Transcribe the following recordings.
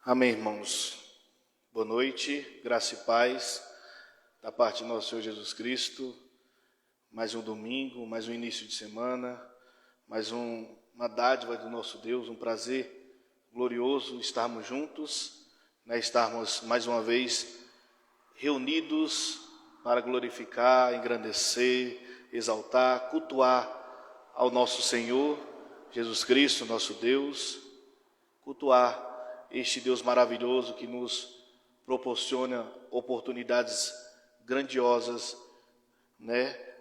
Amém, irmãos. Boa noite, graça e paz da parte de nosso Senhor Jesus Cristo. Mais um domingo, mais um início de semana, mais uma dádiva do nosso Deus, um prazer glorioso estarmos juntos, estarmos mais uma vez reunidos para glorificar, engrandecer, exaltar, cultuar ao nosso Senhor Jesus Cristo, nosso Deus, cultuar este Deus maravilhoso que nos proporciona oportunidades grandiosas,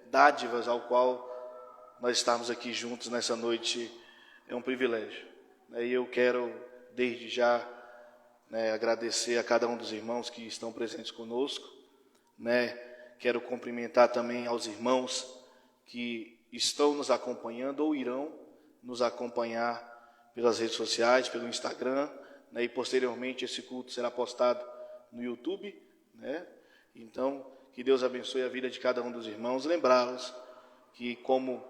dádivas ao qual nós estamos aqui juntos nessa noite, é um privilégio. E eu quero, desde já, agradecer a cada um dos irmãos que estão presentes conosco, Quero cumprimentar também aos irmãos que estão nos acompanhando ou irão nos acompanhar pelas redes sociais, pelo Instagram, e posteriormente esse culto será postado no YouTube, Então, que Deus abençoe a vida de cada um dos irmãos. Lembrá-los que, como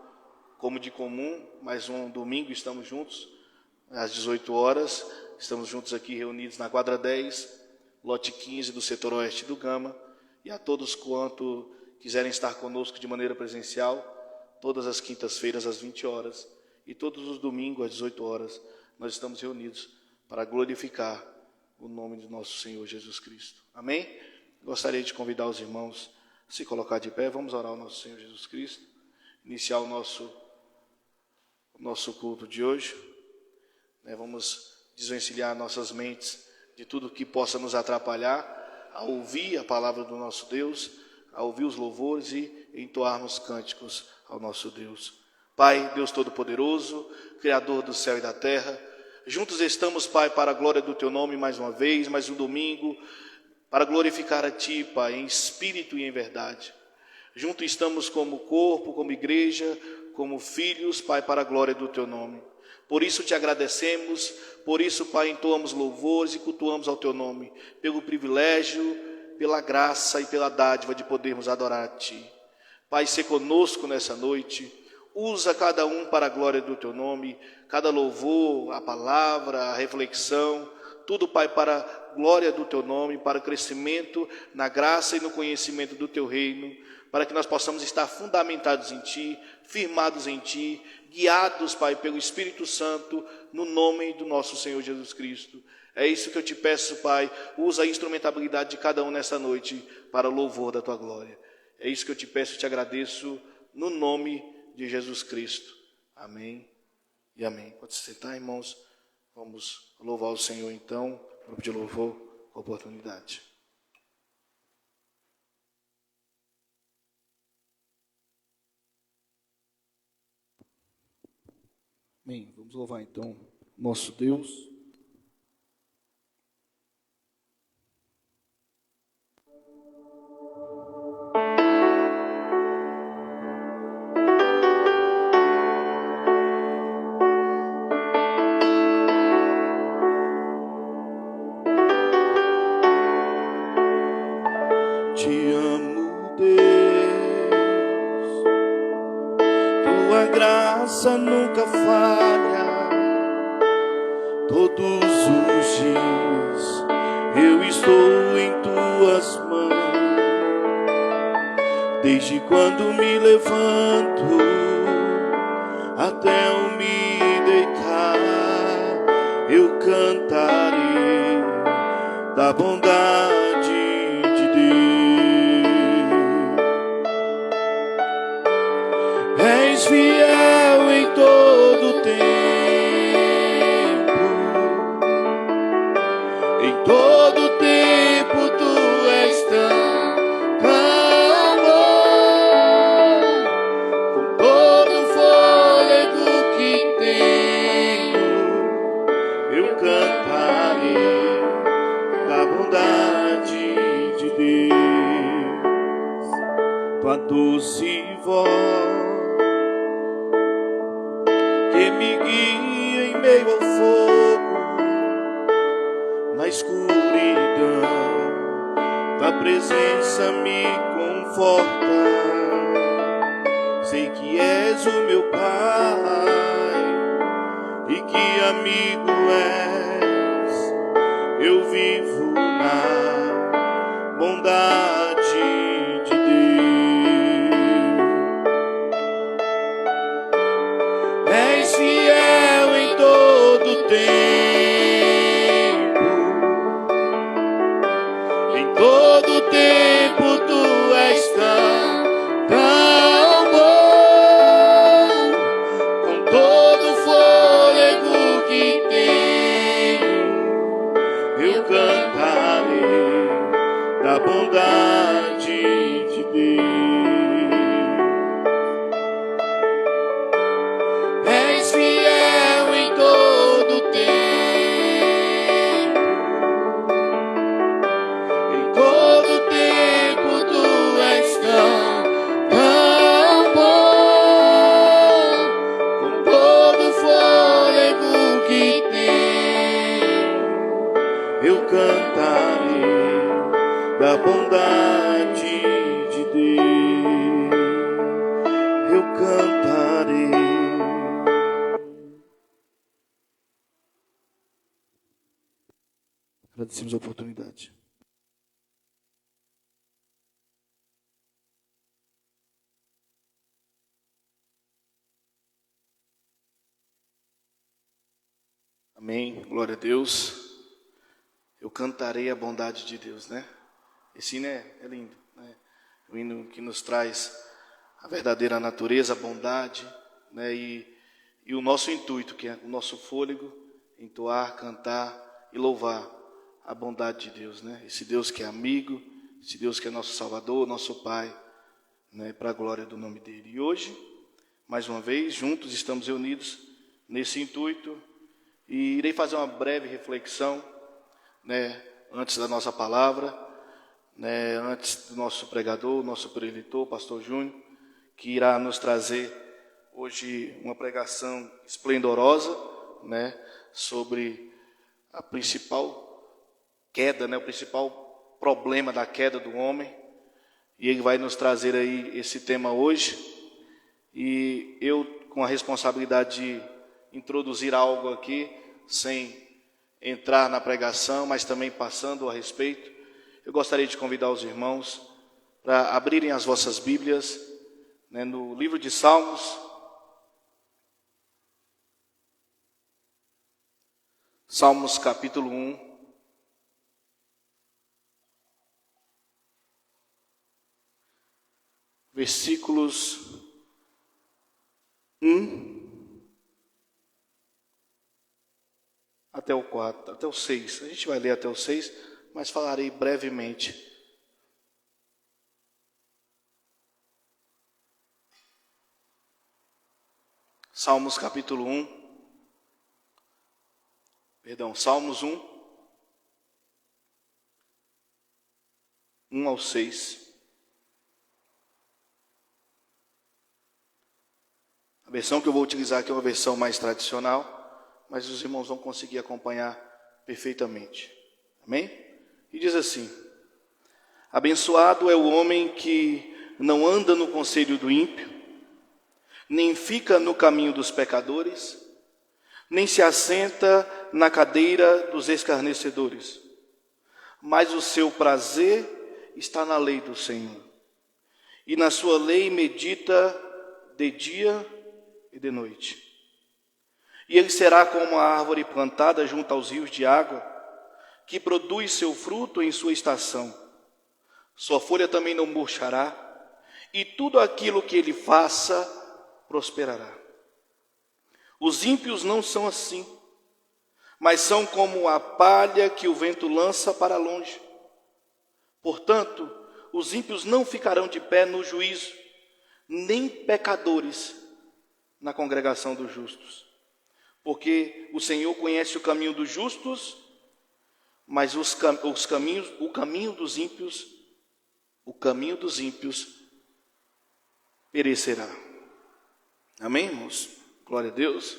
de comum, mais um domingo estamos juntos, às 18 horas, estamos juntos aqui reunidos na quadra 10, lote 15 do setor oeste do Gama, e a todos quanto quiserem estar conosco de maneira presencial, todas as quintas-feiras às 20 horas, e todos os domingos às 18 horas, nós estamos reunidos para glorificar o nome do nosso Senhor Jesus Cristo. Amém? Gostaria de convidar os irmãos a se colocar de pé. Vamos orar ao nosso Senhor Jesus Cristo, iniciar o nosso culto de hoje. Vamos desvencilhar nossas mentes de tudo que possa nos atrapalhar a ouvir a palavra do nosso Deus, a ouvir os louvores e entoarmos cânticos ao nosso Deus. Pai, Deus Todo-Poderoso, Criador do céu e da terra, juntos estamos, Pai, para a glória do Teu nome mais uma vez, mais um domingo, para glorificar a Ti, Pai, em espírito e em verdade. Juntos estamos como corpo, como igreja, como filhos, Pai, para a glória do Teu nome. Por isso te agradecemos, por isso, Pai, entoamos louvores e cultuamos ao Teu nome, pelo privilégio, pela graça e pela dádiva de podermos adorar a Ti. Pai, se conosco nessa noite, usa cada um para a glória do Teu nome, cada louvor, a palavra, a reflexão, tudo, Pai, para a glória do Teu nome, para o crescimento na graça e no conhecimento do Teu reino, para que nós possamos estar fundamentados em Ti, firmados em Ti, guiados, Pai, pelo Espírito Santo, no nome do nosso Senhor Jesus Cristo. É isso que eu te peço, Pai, usa a instrumentabilidade de cada um nessa noite para o louvor da Tua glória. É isso que eu te peço e te agradeço, no nome de Jesus Cristo. Amém e amém. Pode se sentar, irmãos. Vamos louvar o Senhor, então, grupo de louvor, com a oportunidade. Amém. Vamos louvar, então, nosso Deus. Nunca falha, todos os dias eu estou em Tuas mãos, desde quando me levanto até eu me deitar, eu cantarei da bondade de Deus. És fiel em todo tempo, em todo tempo Tu és tão bom, com todo fôlego que tenho, eu cantarei da bondade de Deus. Tua doce voz que me guia em meio ao fogo, na escuridão, Tua presença me conforta. Sei que és o meu Pai e que amigo és, eu cantarei. Agradecemos a oportunidade. Amém, glória a Deus. Eu cantarei a bondade de Deus, né? Esse hino é lindo, né? O hino que nos traz a verdadeira natureza, a bondade, né? E o nosso intuito, que é o nosso fôlego, entoar, cantar e louvar a bondade de Deus, né? Esse Deus que é amigo, esse Deus que é nosso Salvador, nosso Pai, né? Para a glória do nome dele. E hoje, mais uma vez, juntos estamos reunidos nesse intuito. E irei fazer uma breve reflexão, né, antes da nossa palavra, né, antes do nosso pregador, nosso preletor, pastor Júnior, que irá nos trazer hoje uma pregação esplendorosa, né, sobre a principal queda, né, o principal problema da queda do homem. E ele vai nos trazer aí esse tema hoje. E eu, com a responsabilidade de introduzir algo aqui, sem entrar na pregação, mas também passando a respeito, eu gostaria de convidar os irmãos para abrirem as vossas Bíblias, né, no livro de Salmos, Salmos capítulo 1, versículos 1 até o 4, até o 6. A gente vai ler até o 6, mas falarei brevemente. Salmos capítulo 1, Salmos 1 ao 6. A versão que eu vou utilizar aqui é uma versão mais tradicional, mas os irmãos vão conseguir acompanhar perfeitamente. Amém? E diz assim: abençoado é o homem que não anda no conselho do ímpio, nem fica no caminho dos pecadores, nem se assenta na cadeira dos escarnecedores, mas o seu prazer está na lei do Senhor, e na sua lei medita de dia e de noite. E ele será como a árvore plantada junto aos rios de água, que produz seu fruto em sua estação. Sua folha também não murchará, e tudo aquilo que ele faça prosperará. Os ímpios não são assim, mas são como a palha que o vento lança para longe. Portanto, os ímpios não ficarão de pé no juízo, nem pecadores na congregação dos justos. Porque o Senhor conhece o caminho dos justos, mas o caminho dos ímpios perecerá. Amém, irmãos? Glória a Deus.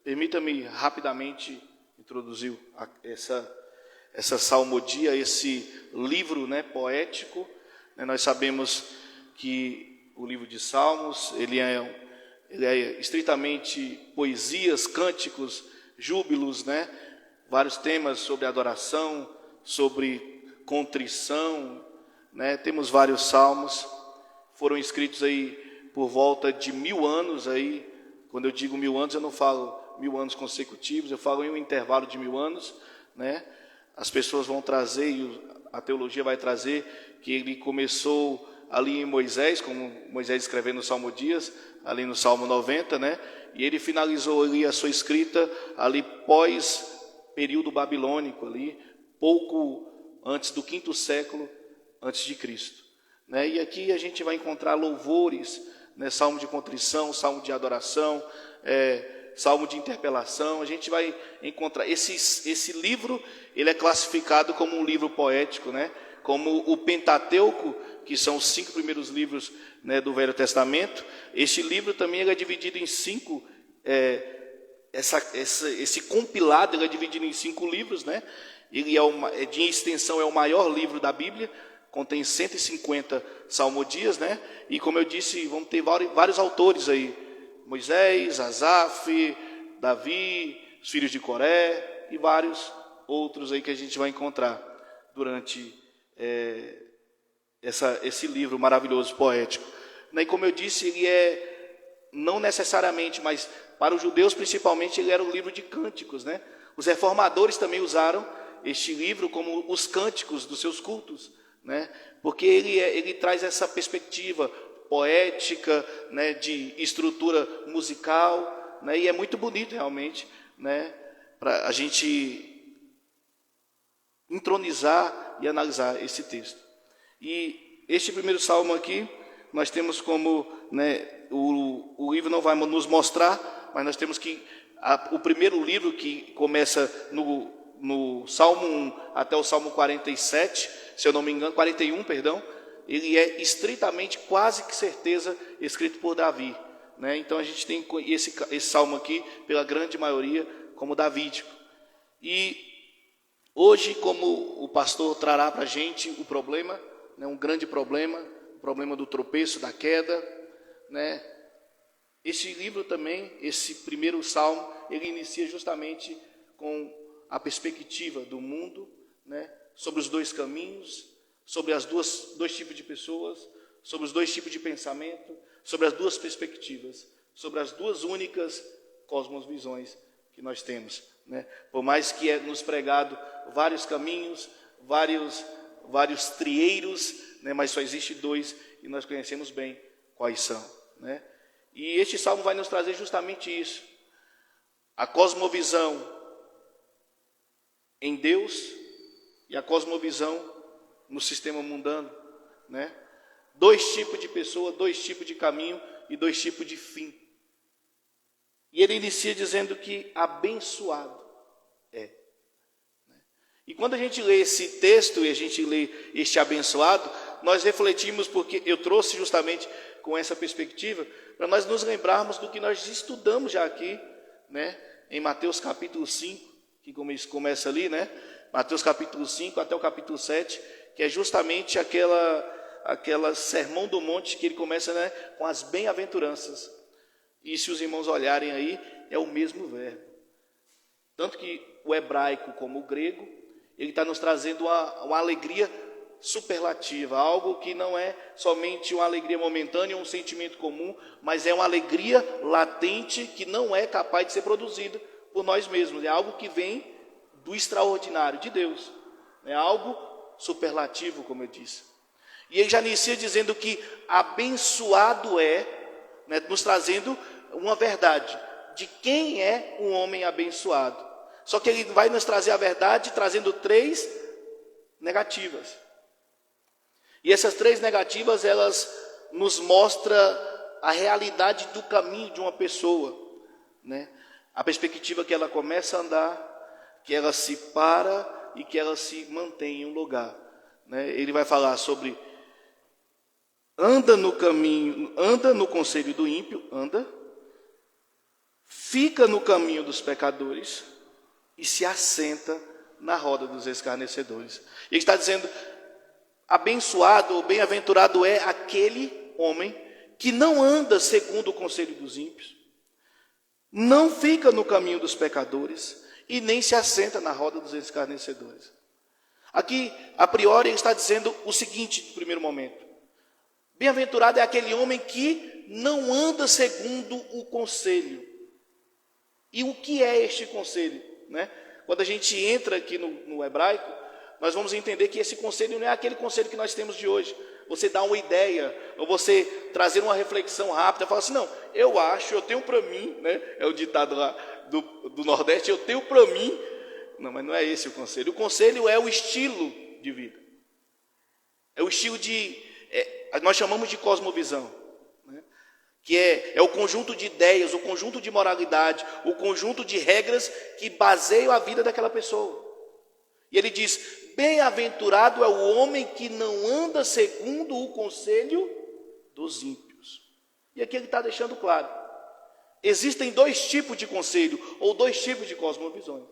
Permita-me rapidamente introduzir essa salmodia, esse livro, né, poético. Nós sabemos que o livro de Salmos, ele é estritamente poesias, cânticos, júbilos, né? Vários temas sobre adoração, sobre contrição, né? Temos vários salmos, foram escritos aí por volta de 1000 anos aí. Quando eu digo 1000 anos, eu não falo 1000 anos consecutivos, eu falo em um intervalo de 1000 anos, né? As pessoas vão trazer, e a teologia vai trazer, que ele começou ali em Moisés, como Moisés escrevendo no Salmodias, ali no Salmo 90, né? E ele finalizou ali a sua escrita ali pós período babilônico, ali pouco antes do 5º século antes de Cristo, né? E aqui a gente vai encontrar louvores, né? Salmo de contrição, salmo de adoração, salmo de interpelação. A gente vai encontrar esse livro, ele é classificado como um livro poético, né? Como o Pentateuco, que são os 5 primeiros livros, né, do Velho Testamento. Este livro também é dividido em 5, esse compilado ele é dividido em 5 livros, né? Ele de extensão é o maior livro da Bíblia, contém 150 salmodias, né? E como eu disse, vamos ter vários autores aí: Moisés, Asaf, Davi, os filhos de Coré e vários outros aí que a gente vai encontrar durante esse livro maravilhoso, poético. E como eu disse, ele não necessariamente, mas para os judeus principalmente, ele era um livro de cânticos, né? Os reformadores também usaram este livro como os cânticos dos seus cultos, né? Porque ele traz essa perspectiva poética, né, de estrutura musical, né? E é muito bonito realmente, né, para a gente entronizar e analisar esse texto. E este primeiro salmo aqui, nós temos como, né, o livro não vai nos mostrar, mas nós temos que o primeiro livro, que começa no Salmo 1 até o Salmo 47, se eu não me engano, 41, perdão, ele é estritamente, quase que certeza, escrito por Davi, né? Então a gente tem esse salmo aqui, pela grande maioria, como davídico. E hoje, como o pastor trará para a gente o problema, né, um grande problema, o problema do tropeço, da queda, né? Este livro também, esse primeiro salmo, ele inicia justamente com a perspectiva do mundo, né, sobre os dois caminhos, sobre dois tipos de pessoas, sobre os dois tipos de pensamento, sobre as duas perspectivas, sobre as duas únicas cosmovisões que nós temos, né? Por mais que nos pregado vários caminhos, vários trieiros, né, mas só existe dois e nós conhecemos bem quais são, né? E este salmo vai nos trazer justamente isso: a cosmovisão em Deus e a cosmovisão no sistema mundano, né? Dois tipos de pessoa, dois tipos de caminho e dois tipos de fim. E ele inicia dizendo que abençoado é. E quando a gente lê esse texto e a gente lê este abençoado, nós refletimos, porque eu trouxe justamente com essa perspectiva, para nós nos lembrarmos do que nós estudamos já aqui, né, em Mateus capítulo 5, que começa ali, né, Mateus capítulo 5 até o capítulo 7, que é justamente aquela sermão do monte, que ele começa, né, com as bem-aventuranças. E se os irmãos olharem aí, é o mesmo verbo. Tanto que o hebraico como o grego, ele está nos trazendo uma alegria superlativa, algo que não é somente uma alegria momentânea, um sentimento comum, mas é uma alegria latente que não é capaz de ser produzida por nós mesmos. É algo que vem do extraordinário de Deus, é algo superlativo, como eu disse. E ele já inicia dizendo que abençoado é, né, nos trazendo uma verdade de quem é um homem abençoado. Só que ele vai nos trazer a verdade trazendo 3 negativas. E essas 3 negativas, elas nos mostram a realidade do caminho de uma pessoa, né? A perspectiva que ela começa a andar, que ela se para e que ela se mantém em um lugar, né? Ele vai falar sobre anda no caminho, anda no conselho do ímpio, fica no caminho dos pecadores e se assenta na roda dos escarnecedores. Ele está dizendo: abençoado ou bem-aventurado é aquele homem que não anda segundo o conselho dos ímpios, não fica no caminho dos pecadores e nem se assenta na roda dos escarnecedores. Aqui, a priori, ele está dizendo o seguinte, no primeiro momento: bem-aventurado é aquele homem que não anda segundo o conselho. E o que é este conselho, né? Quando a gente entra aqui no hebraico, nós vamos entender que esse conselho não é aquele conselho que nós temos de hoje. Você dá uma ideia, ou você trazer uma reflexão rápida, falar assim: não, eu acho, eu tenho para mim, né? É o ditado lá do Nordeste, eu tenho para mim. Não, mas não é esse o conselho. O conselho é o estilo de vida. É o estilo nós chamamos de cosmovisão, né? Que é o conjunto de ideias, o conjunto de moralidade, o conjunto de regras que baseiam a vida daquela pessoa. E ele diz: bem-aventurado é o homem que não anda segundo o conselho dos ímpios. E aqui ele está deixando claro: existem 2 tipos de conselho, ou 2 tipos de cosmovisões.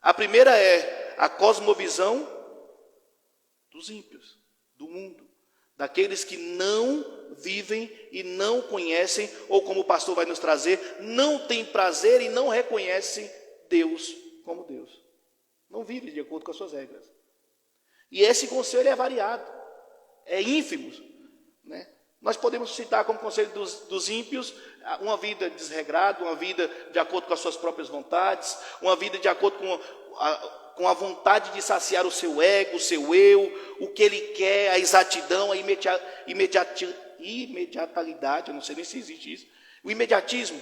A primeira é a cosmovisão dos ímpios. do mundo, daqueles que não vivem e não conhecem, ou como o pastor vai nos trazer, não tem prazer e não reconhecem Deus como Deus. Não vive de acordo com as suas regras. E esse conselho é variado, é ínfimo, né? Nós podemos citar como conselho dos ímpios uma vida desregrada, uma vida de acordo com as suas próprias vontades, uma vida de acordo com a vontade de saciar o seu ego, o seu eu, o que ele quer, a exatidão, a imediatalidade, eu não sei nem se existe isso, o imediatismo,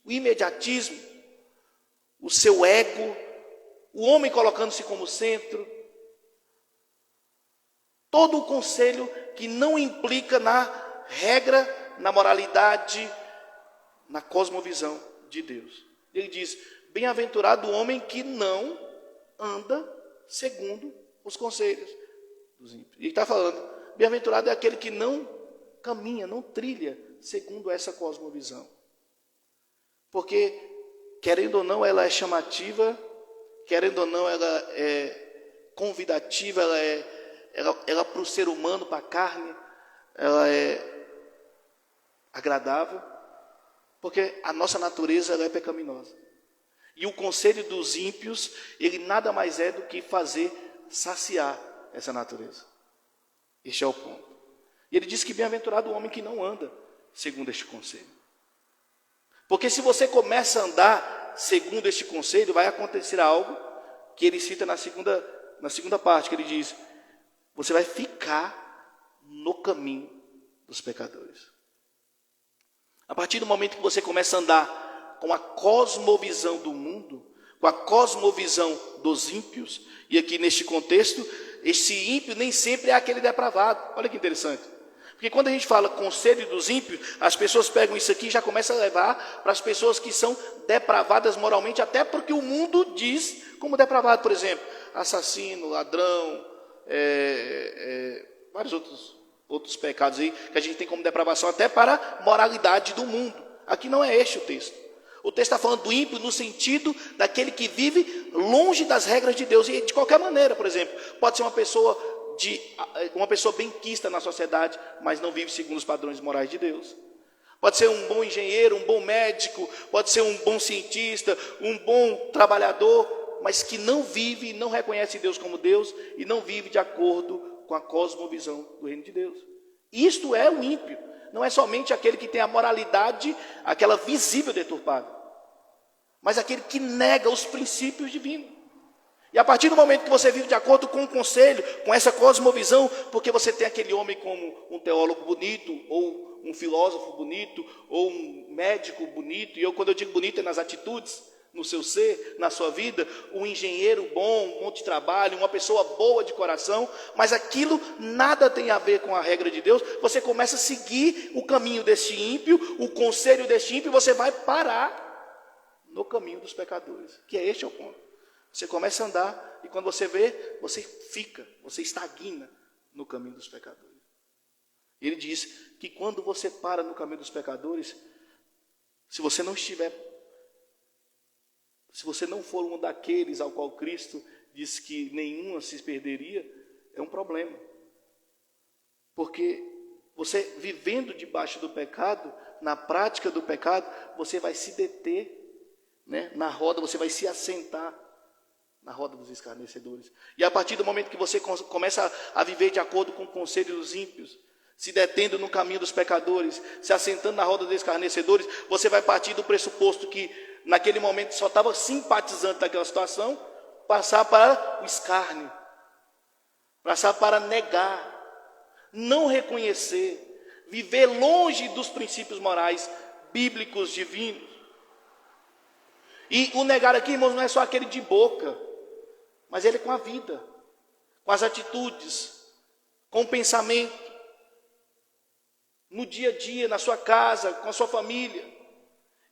o imediatismo, o seu ego, o homem colocando-se como centro, todo o conselho que não implica na regra, na moralidade, na cosmovisão de Deus. Ele diz, bem-aventurado o homem que não anda segundo os conselhos dos ímpios. Ele está falando, bem-aventurado é aquele que não caminha, não trilha segundo essa cosmovisão. Porque, querendo ou não, ela é chamativa, querendo ou não, ela é convidativa, ela para o ser humano, para a carne, ela é agradável, porque a nossa natureza ela é pecaminosa. E o conselho dos ímpios, ele nada mais é do que fazer saciar essa natureza. Este é o ponto. E ele diz que bem-aventurado o homem que não anda segundo este conselho. Porque se você começa a andar segundo este conselho, vai acontecer algo que ele cita na segunda parte, que ele diz, você vai ficar no caminho dos pecadores. A partir do momento que você começa a andar com a cosmovisão do mundo, com a cosmovisão dos ímpios, e aqui neste contexto, esse ímpio nem sempre é aquele depravado. Olha que interessante. Porque quando a gente fala conselho dos ímpios, as pessoas pegam isso aqui e já começam a levar para as pessoas que são depravadas moralmente, até porque o mundo diz como depravado, por exemplo, assassino, ladrão, vários outros pecados aí, que a gente tem como depravação até para a moralidade do mundo. Aqui não é este o texto. O texto está falando do ímpio no sentido daquele que vive longe das regras de Deus. E de qualquer maneira, por exemplo, pode ser uma pessoa benquista na sociedade, mas não vive segundo os padrões morais de Deus. Pode ser um bom engenheiro, um bom médico, pode ser um bom cientista, um bom trabalhador, mas que não vive, não reconhece Deus como Deus e não vive de acordo com a cosmovisão do reino de Deus. Isto é o ímpio. Não é somente aquele que tem a moralidade, aquela visível deturpada, mas aquele que nega os princípios divinos. E a partir do momento que você vive de acordo com o conselho, com essa cosmovisão, porque você tem aquele homem como um teólogo bonito, ou um filósofo bonito, ou um médico bonito, e quando eu digo bonito é nas atitudes, no seu ser, na sua vida, um engenheiro bom de trabalho, uma pessoa boa de coração, mas aquilo nada tem a ver com a regra de Deus, você começa a seguir o caminho deste ímpio, o conselho deste ímpio, você vai parar no caminho dos pecadores, que é este o ponto. Você começa a andar, e quando você vê, você estagna no caminho dos pecadores. E ele diz que quando você para no caminho dos pecadores, se você não for um daqueles ao qual Cristo diz que nenhuma se perderia, é um problema. Porque você vivendo debaixo do pecado, na prática do pecado, você vai se deter, né, na roda, você vai se assentar na roda dos escarnecedores. E a partir do momento que você começa a viver de acordo com o conselho dos ímpios, se detendo no caminho dos pecadores, se assentando na roda dos escarnecedores, você vai partir do pressuposto que naquele momento só estava simpatizante daquela situação, passar para o escárnio, passar para negar, não reconhecer, viver longe dos princípios morais bíblicos divinos. E o negar aqui, irmãos, não é só aquele de boca, mas ele é com a vida, com as atitudes, com o pensamento, no dia a dia, na sua casa, com a sua família.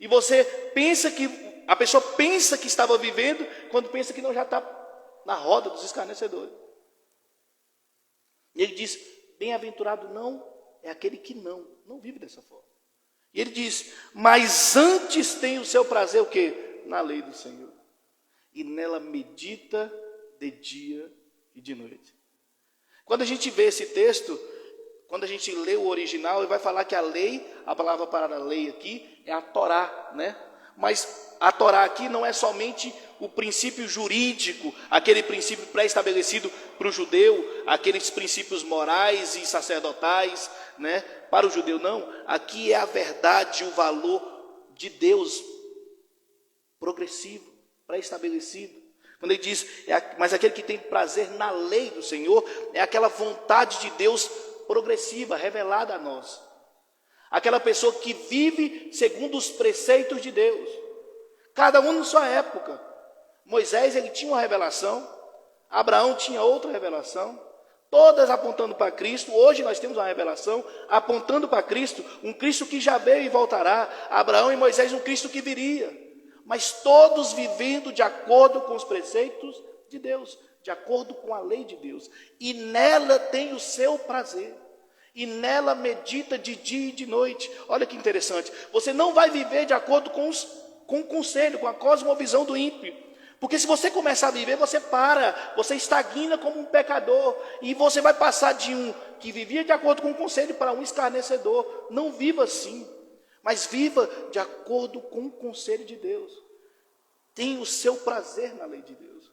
E você pensa que, a pessoa pensa que estava vivendo, quando pensa que não, já está na roda dos escarnecedores. E ele diz, bem-aventurado não é aquele que não vive dessa forma. E ele diz, mas antes tem o seu prazer o quê? Na lei do Senhor. E nela medita de dia e de noite. Quando a gente vê esse texto, quando a gente lê o original, ele vai falar que a lei, a palavra para a lei aqui, é a Torá, né? Mas a Torá aqui não é somente o princípio jurídico, aquele princípio pré-estabelecido para o judeu, aqueles princípios morais e sacerdotais, né? Para o judeu, não. Aqui é a verdade, o valor de Deus progressivo, pré-estabelecido. Quando ele diz, mas aquele que tem prazer na lei do Senhor, é aquela vontade de Deus progressiva, revelada a nós. Aquela pessoa que vive segundo os preceitos de Deus. Cada um na sua época. Moisés, ele tinha uma revelação. Abraão tinha outra revelação. Todas apontando para Cristo. Hoje nós temos uma revelação apontando para Cristo. Um Cristo que já veio e voltará. Abraão e Moisés, um Cristo que viria. Mas todos vivendo de acordo com os preceitos de Deus. De acordo com a lei de Deus. E nela tem o seu prazer. E nela medita de dia e de noite. Olha que interessante. Você não vai viver de acordo com o conselho, com a cosmovisão do ímpio. Porque se você começar a viver, você para. Você estagna como um pecador. E você vai passar de um que vivia de acordo com o conselho para um escarnecedor. Não viva assim. Mas viva de acordo com o conselho de Deus. Tenha o seu prazer na lei de Deus.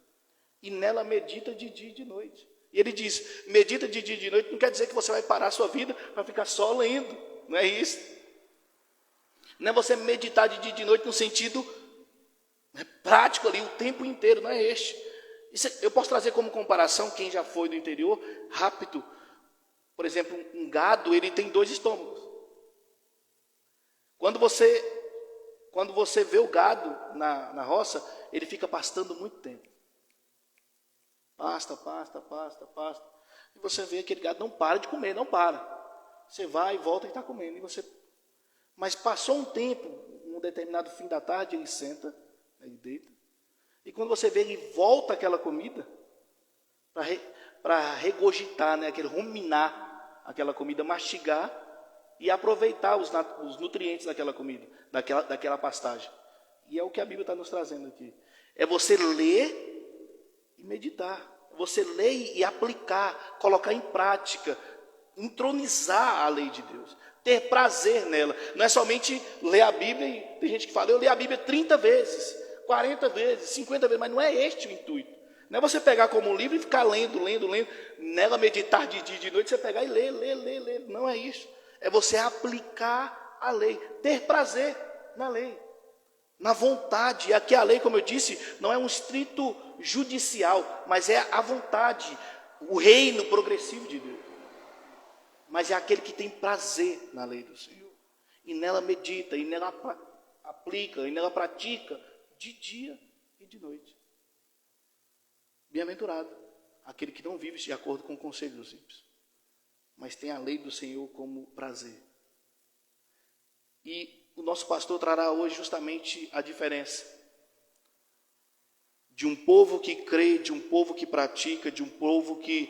E nela medita de dia e de noite. E ele diz, medita de dia e de noite, não quer dizer que você vai parar a sua vida para ficar só lendo. Não é isso. Não é você meditar de dia e de noite no sentido prático ali, o tempo inteiro, não é este. Isso, eu posso trazer como comparação, quem já foi do interior, rápido. Por exemplo, um gado, ele tem 2 estômagos. Quando você vê o gado na roça, ele fica pastando muito tempo. Pasta. E você vê que aquele gado não para de comer, não para. Você vai e volta e está comendo. Mas passou um tempo, um determinado fim da tarde, ele senta, ele deita. E quando você vê, ele volta àquela comida para regurgitar, né, aquele ruminar aquela comida, mastigar e aproveitar os nutrientes daquela comida, daquela pastagem. E é o que a Bíblia está nos trazendo aqui. É você ler e meditar. Você ler e aplicar, colocar em prática, entronizar a lei de Deus, ter prazer nela. Não é somente ler a Bíblia, e tem gente que fala, eu leio a Bíblia 30 vezes, 40 vezes, 50 vezes, mas não é este o intuito. Não é você pegar como um livro e ficar lendo, nela meditar de dia e de noite, você pegar e ler. Não é isso. É você aplicar a lei, ter prazer na lei, na vontade. E aqui a lei, como eu disse, não é um estrito judicial, mas é a vontade, o reino progressivo de Deus. Mas é aquele que tem prazer na lei do Senhor. E nela medita, e nela aplica, e nela pratica de dia e de noite. Bem-aventurado aquele que não vive de acordo com o conselho dos ímpios, mas tem a lei do Senhor como prazer. E o nosso pastor trará hoje justamente a diferença de um povo que crê, de um povo que pratica, de um povo que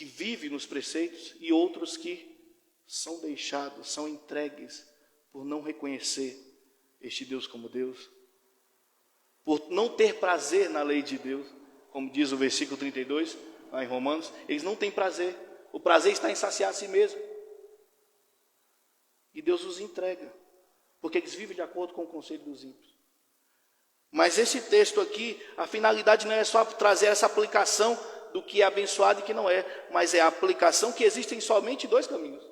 vive nos preceitos, e outros que são deixados, são entregues por não reconhecer este Deus como Deus, por não ter prazer na lei de Deus, como diz o versículo 32, lá em Romanos. Eles não têm prazer, o prazer está em saciar a si mesmo, e Deus os entrega, porque eles vivem de acordo com o conselho dos ímpios. Mas esse texto aqui, a finalidade não é só trazer essa aplicação do que é abençoado e que não é, mas é a aplicação que existem somente 2 caminhos.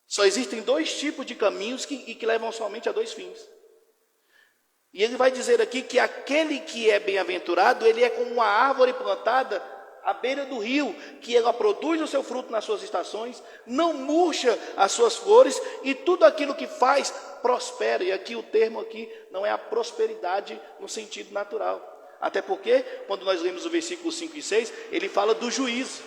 Só existem 2 tipos de caminhos que levam somente a 2 fins. E ele vai dizer aqui que aquele que é bem-aventurado, ele é como uma árvore plantada à beira do rio, que ela produz o seu fruto nas suas estações, não murcha as suas flores, e tudo aquilo que faz prospera. E aqui o termo aqui não é a prosperidade no sentido natural. Até porque, quando nós lemos o versículo 5 e 6, ele fala do juízo.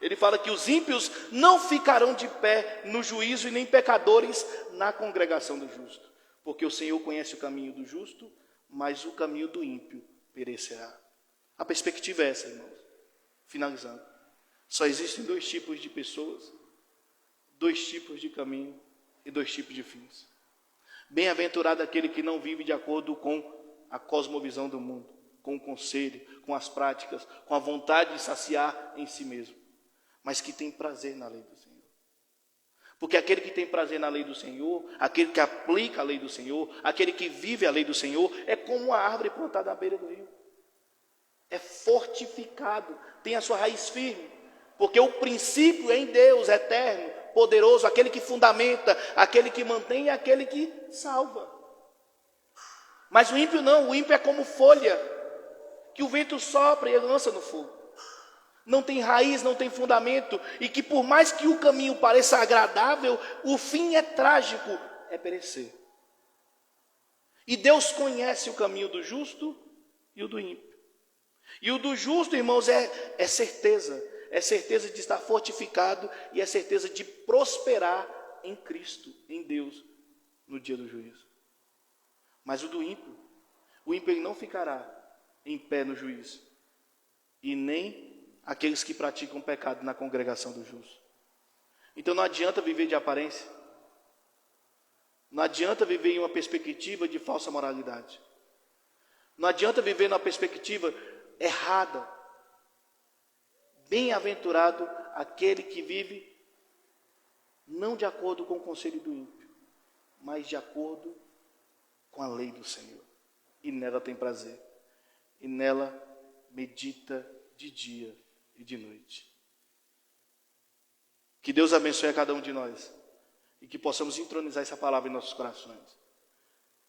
Ele fala que os ímpios não ficarão de pé no juízo, e nem pecadores na congregação do justo. Porque o Senhor conhece o caminho do justo, mas o caminho do ímpio perecerá. A perspectiva é essa, irmãos. Finalizando. Só existem 2 tipos de pessoas, 2 tipos de caminho e 2 tipos de fins. Bem-aventurado aquele que não vive de acordo com a cosmovisão do mundo, com o conselho, com as práticas, com a vontade de saciar em si mesmo, mas que tem prazer na lei do Senhor. Porque aquele que tem prazer na lei do Senhor, aquele que aplica a lei do Senhor, aquele que vive a lei do Senhor, é como uma árvore plantada à beira do rio. É fortificado, tem a sua raiz firme, porque o princípio é em Deus, eterno, poderoso, aquele que fundamenta, aquele que mantém e aquele que salva. Mas o ímpio não, o ímpio é como folha, que o vento sopra e lança no fogo. Não tem raiz, não tem fundamento, e que por mais que o caminho pareça agradável, o fim é trágico, é perecer. E Deus conhece o caminho do justo e o do ímpio. E o do justo, irmãos, é certeza de estar fortificado e é certeza de prosperar em Cristo, em Deus, no dia do juízo. Mas o ímpio ele não ficará em pé no juízo, e nem aqueles que praticam pecado na congregação dos justos. Então não adianta viver de aparência, não adianta viver em uma perspectiva de falsa moralidade, não adianta viver numa perspectiva errada. Bem-aventurado aquele que vive não de acordo com o conselho do ímpio, mas de acordo com a lei do Senhor, e nela tem prazer, e nela medita de dia e de noite. Que Deus abençoe a cada um de nós, e que possamos entronizar essa palavra em nossos corações,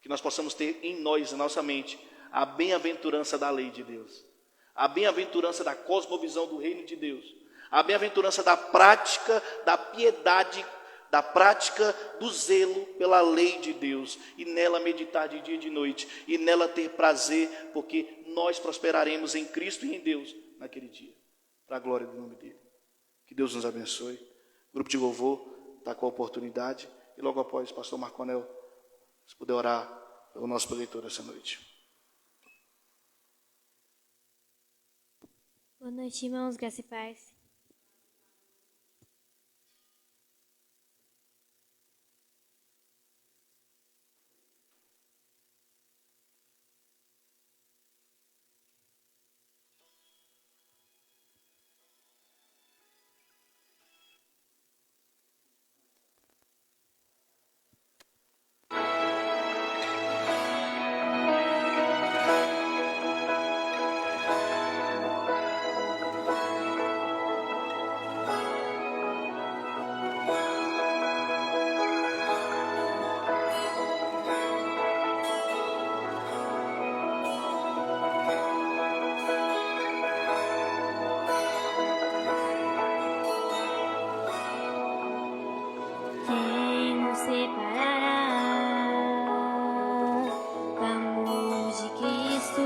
que nós possamos ter em nós, na nossa mente, a bem-aventurança da lei de Deus, a bem-aventurança da cosmovisão do reino de Deus, a bem-aventurança da prática da piedade, da prática do zelo pela lei de Deus, e nela meditar de dia e de noite, e nela ter prazer, porque nós prosperaremos em Cristo e em Deus naquele dia, para a glória do nome dele. Que Deus nos abençoe. O grupo de louvor está com a oportunidade, e logo após, pastor Marconel, se puder orar pelo nosso preletor essa noite. Boa noite, irmãos, graça e paz. Quem nos separará do amor de Cristo?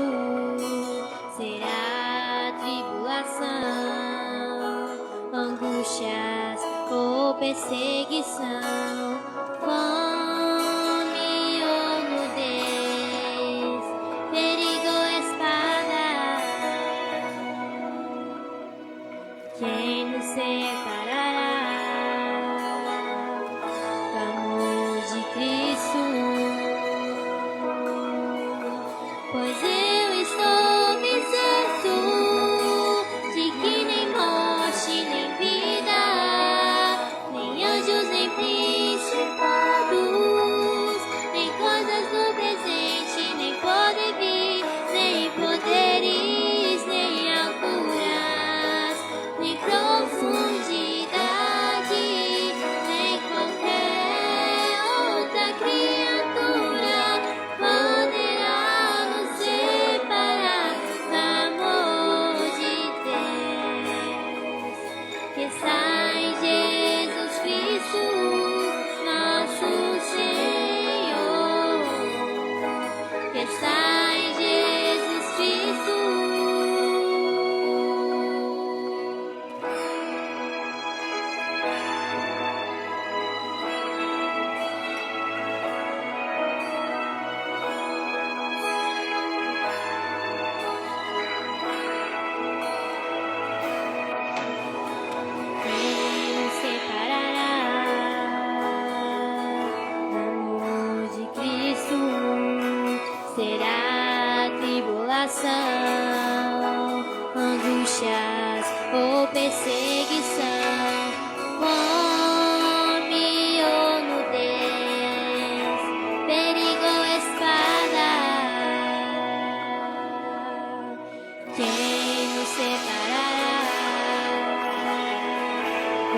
Será tribulação, angústias ou perseguição, fome ou nudez, perigo ou espada. Quem nos separará do amor de Cristo? Pois eu estou bem certo de que nem morte, nem vida, nem anjos, nem principados,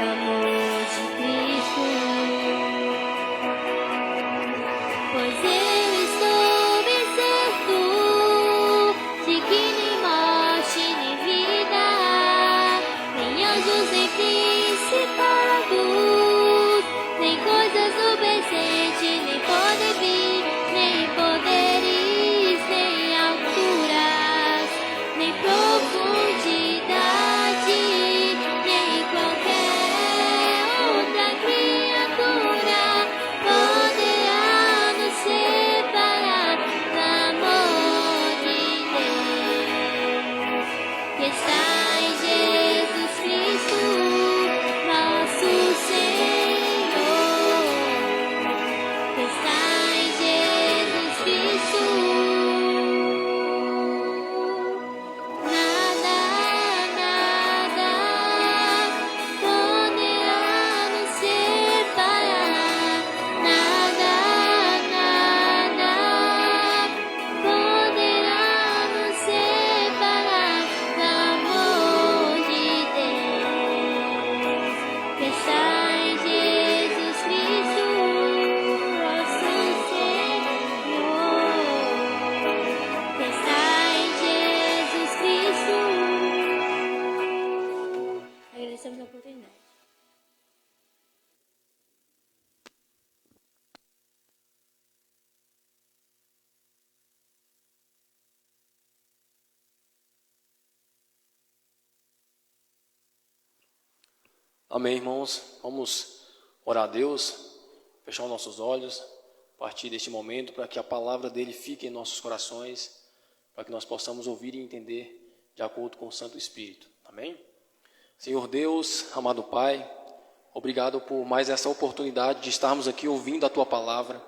amor de Cristo. Pois eu estou bem certo de que nem morte nem vida, nem anjos nem principados, nem coisas do presente, nem poder vir, nem poderes, nem alturas, nem profundidade, nem qualquer outra criatura poderá nos separar do amor de Deus que está em Jesus Cristo, nosso Senhor, que está em Jesus Cristo. Nada, nada poderá nos separar. Nada, nada poderá nos separar do amor de Deus que está em Jesus Cristo, nosso Senhor, que está em Jesus Cristo. Agradecemos a oportunidade. Amém, irmãos. Vamos orar a Deus, fechar os nossos olhos, a partir deste momento, para que a palavra dele fique em nossos corações, para que nós possamos ouvir e entender de acordo com o Santo Espírito. Amém? Senhor Deus, amado Pai, obrigado por mais essa oportunidade de estarmos aqui ouvindo a Tua palavra,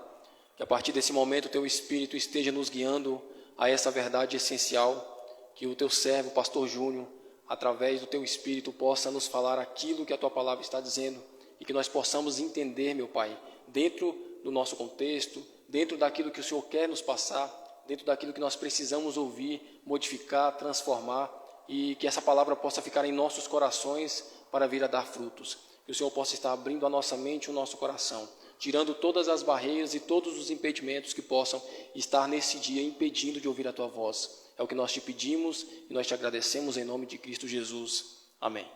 que a partir desse momento o Teu Espírito esteja nos guiando a essa verdade essencial, que o Teu servo, Pastor Júnior, através do Teu Espírito, possa nos falar aquilo que a Tua palavra está dizendo e que nós possamos entender, meu Pai, dentro do nosso contexto, dentro daquilo que o Senhor quer nos passar, dentro daquilo que nós precisamos ouvir, modificar, transformar, e que essa palavra possa ficar em nossos corações para vir a dar frutos. Que o Senhor possa estar abrindo a nossa mente e o nosso coração, tirando todas as barreiras e todos os impedimentos que possam estar nesse dia impedindo de ouvir a Tua voz. É o que nós te pedimos e nós te agradecemos em nome de Cristo Jesus. Amém.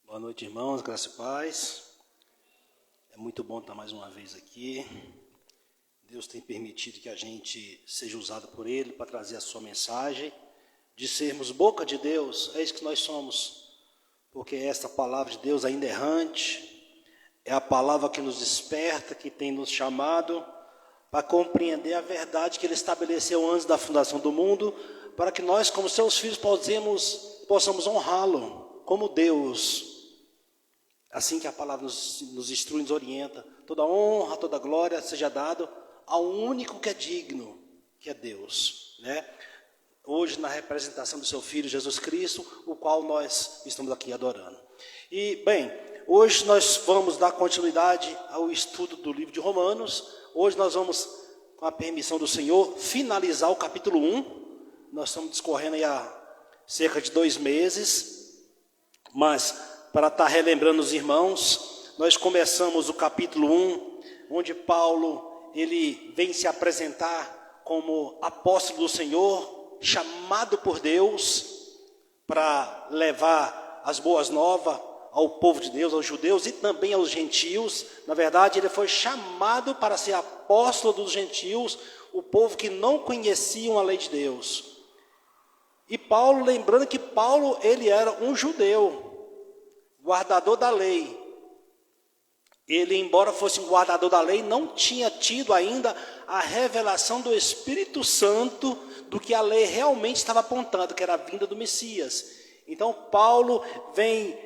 Boa noite, irmãos, graça e paz. É muito bom estar mais uma vez aqui. Deus tem permitido que a gente seja usado por Ele para trazer a sua mensagem, de sermos boca de Deus. É isso que nós somos, porque esta palavra de Deus ainda é errante, é a palavra que nos desperta, que tem nos chamado para compreender a verdade que Ele estabeleceu antes da fundação do mundo, para que nós, como seus filhos, possamos honrá-lo como Deus. Assim que a palavra nos instrui, nos orienta, toda honra, toda glória seja dado ao único que é digno, que é Deus, né? Hoje na representação do seu Filho Jesus Cristo, o qual nós estamos aqui adorando. E bem, hoje nós vamos dar continuidade ao estudo do livro de Romanos. Hoje nós vamos, com a permissão do Senhor, finalizar o capítulo 1. Nós estamos discorrendo aí há cerca de 2 meses, mas para estar relembrando os irmãos, nós começamos o capítulo 1, onde Paulo ele vem se apresentar como apóstolo do Senhor, chamado por Deus para levar as boas novas ao povo de Deus, aos judeus e também aos gentios. Na verdade, ele foi chamado para ser apóstolo dos gentios, o povo que não conheciam a lei de Deus. E Paulo, lembrando que Paulo ele era um judeu, guardador da lei. Ele, embora fosse um guardador da lei, não tinha tido ainda a revelação do Espírito Santo do que a lei realmente estava apontando, que era a vinda do Messias. Então Paulo vem,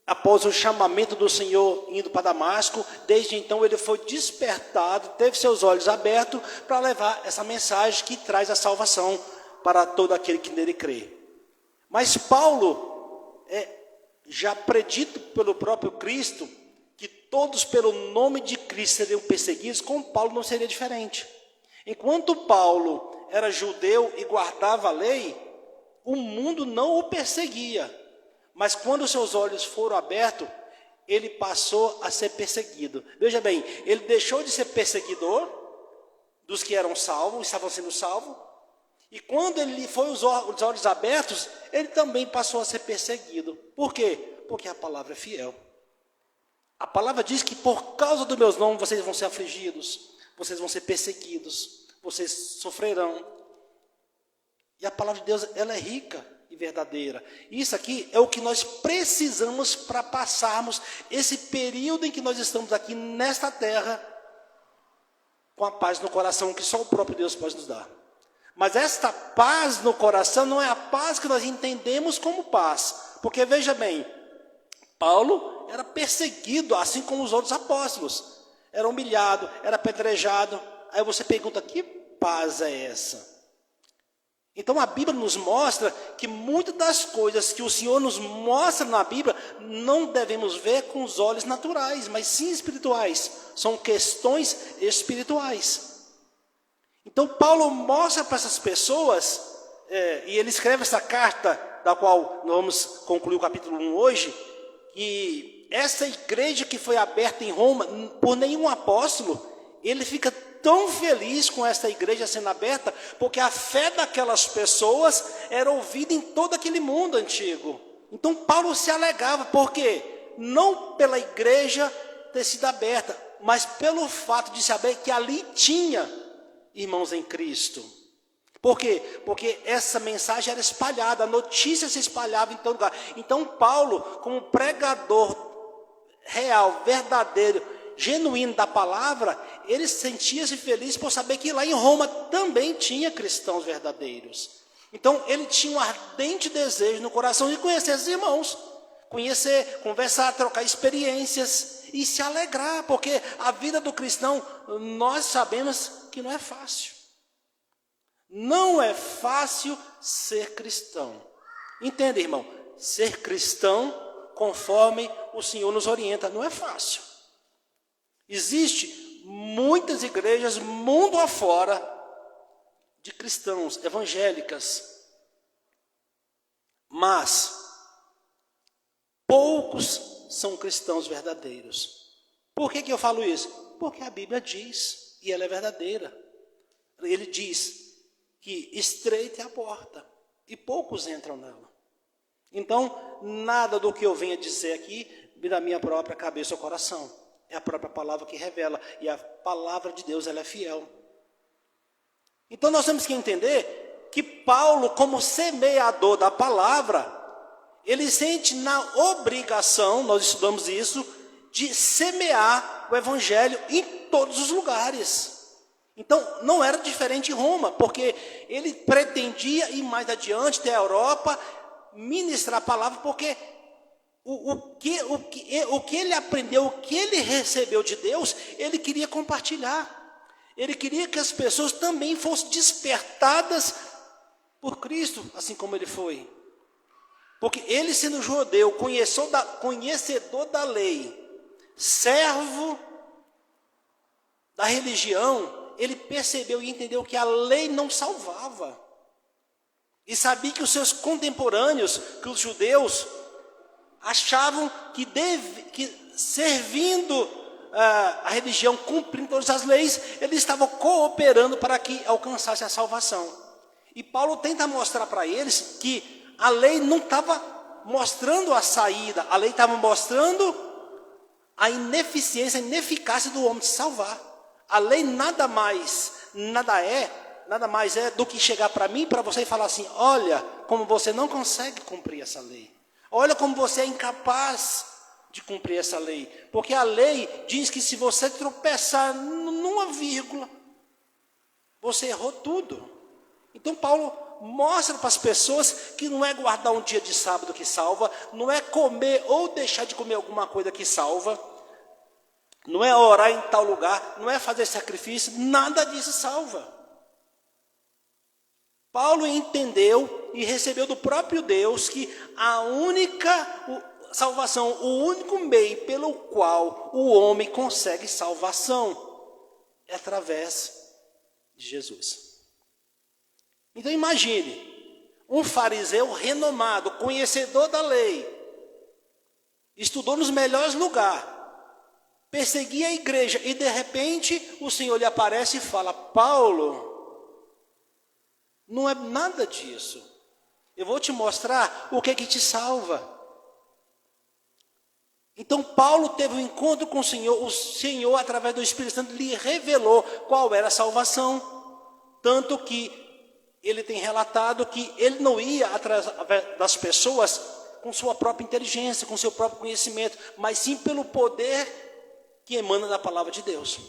após o chamamento do Senhor, indo para Damasco. Desde então ele foi despertado, teve seus olhos abertos para levar essa mensagem que traz a salvação para todo aquele que nele crê. Mas Paulo, já predito pelo próprio Cristo, que todos pelo nome de Cristo seriam perseguidos, com Paulo não seria diferente. Enquanto Paulo era judeu e guardava a lei, o mundo não o perseguia, mas quando os seus olhos foram abertos, ele passou a ser perseguido. Veja bem, ele deixou de ser perseguidor dos que eram salvos, estavam sendo salvos, e quando ele foi os olhos abertos, ele também passou a ser perseguido. Por quê? Porque a palavra é fiel. A palavra diz que por causa do meu nome vocês vão ser afligidos, vocês vão ser perseguidos, vocês sofrerão. E a palavra de Deus, ela é rica e verdadeira. Isso aqui é o que nós precisamos para passarmos esse período em que nós estamos aqui nesta terra, com a paz no coração que só o próprio Deus pode nos dar. Mas esta paz no coração não é a paz que nós entendemos como paz. Porque veja bem, Paulo era perseguido, assim como os outros apóstolos. Era humilhado, era apedrejado. Aí você pergunta, que paz é essa? Então a Bíblia nos mostra que muitas das coisas que o Senhor nos mostra na Bíblia não devemos ver com os olhos naturais, mas sim espirituais. São questões espirituais. Então Paulo mostra para essas pessoas, e ele escreve essa carta, da qual nós vamos concluir o capítulo 1 hoje, que essa igreja que foi aberta em Roma por nenhum apóstolo, ele fica tão feliz com essa igreja sendo aberta, porque a fé daquelas pessoas era ouvida em todo aquele mundo antigo. Então Paulo se alegrava, por quê? Não pela igreja ter sido aberta, mas pelo fato de saber que ali tinha irmãos em Cristo. Por quê? Porque essa mensagem era espalhada, a notícia se espalhava em todo lugar. Então Paulo, como pregador real, verdadeiro, genuíno da palavra, ele sentia-se feliz por saber que lá em Roma também tinha cristãos verdadeiros. Então ele tinha um ardente desejo no coração de conhecer esses irmãos, conhecer, conversar, trocar experiências e se alegrar, porque a vida do cristão, nós sabemos que não é fácil. Não é fácil ser cristão. Entenda, irmão, ser cristão conforme o Senhor nos orienta, não é fácil. Existem muitas igrejas mundo afora de cristãos, evangélicas, mas poucos são cristãos verdadeiros. Por que eu falo isso? Porque a Bíblia diz, e ela é verdadeira. Ele diz que estreita é a porta e poucos entram nela. Então, nada do que eu venho dizer aqui da minha própria cabeça ou coração. É a própria palavra que revela. E a palavra de Deus, ela é fiel. Então nós temos que entender que Paulo, como semeador da palavra, ele sente na obrigação, nós estudamos isso, de semear o evangelho em todos os lugares. Então não era diferente em Roma, porque ele pretendia ir mais adiante, ter a Europa, ministrar a palavra, porque o que ele aprendeu, o que ele recebeu de Deus, ele queria compartilhar. Ele queria que as pessoas também fossem despertadas por Cristo, assim como ele foi. Porque ele, sendo judeu, conhecedor da lei, servo da religião, ele percebeu e entendeu que a lei não salvava. E sabia que os seus contemporâneos, que os judeus, achavam que servindo a religião, cumprindo todas as leis, eles estavam cooperando para que alcançasse a salvação. E Paulo tenta mostrar para eles que a lei não estava mostrando a saída, a lei estava mostrando a ineficiência, a ineficácia do homem se salvar. A lei nada mais é do que chegar para mim, para você e falar assim: olha, como você não consegue cumprir essa lei. Olha como você é incapaz de cumprir essa lei. Porque a lei diz que se você tropeçar numa vírgula, você errou tudo. Então Paulo mostra para as pessoas que não é guardar um dia de sábado que salva, não é comer ou deixar de comer alguma coisa que salva, não é orar em tal lugar, não é fazer sacrifício, nada disso salva. Paulo entendeu e recebeu do próprio Deus que a única salvação, o único meio pelo qual o homem consegue salvação é através de Jesus. Então imagine, um fariseu renomado, conhecedor da lei, estudou nos melhores lugares, perseguia a igreja e de repente o Senhor lhe aparece e fala: Paulo, não é nada disso. Eu vou te mostrar o que te salva. Então Paulo teve um encontro com o Senhor através do Espírito Santo lhe revelou qual era a salvação, tanto que ele tem relatado que ele não ia atrás das pessoas com sua própria inteligência, com seu próprio conhecimento, mas sim pelo poder que emana da palavra de Deus.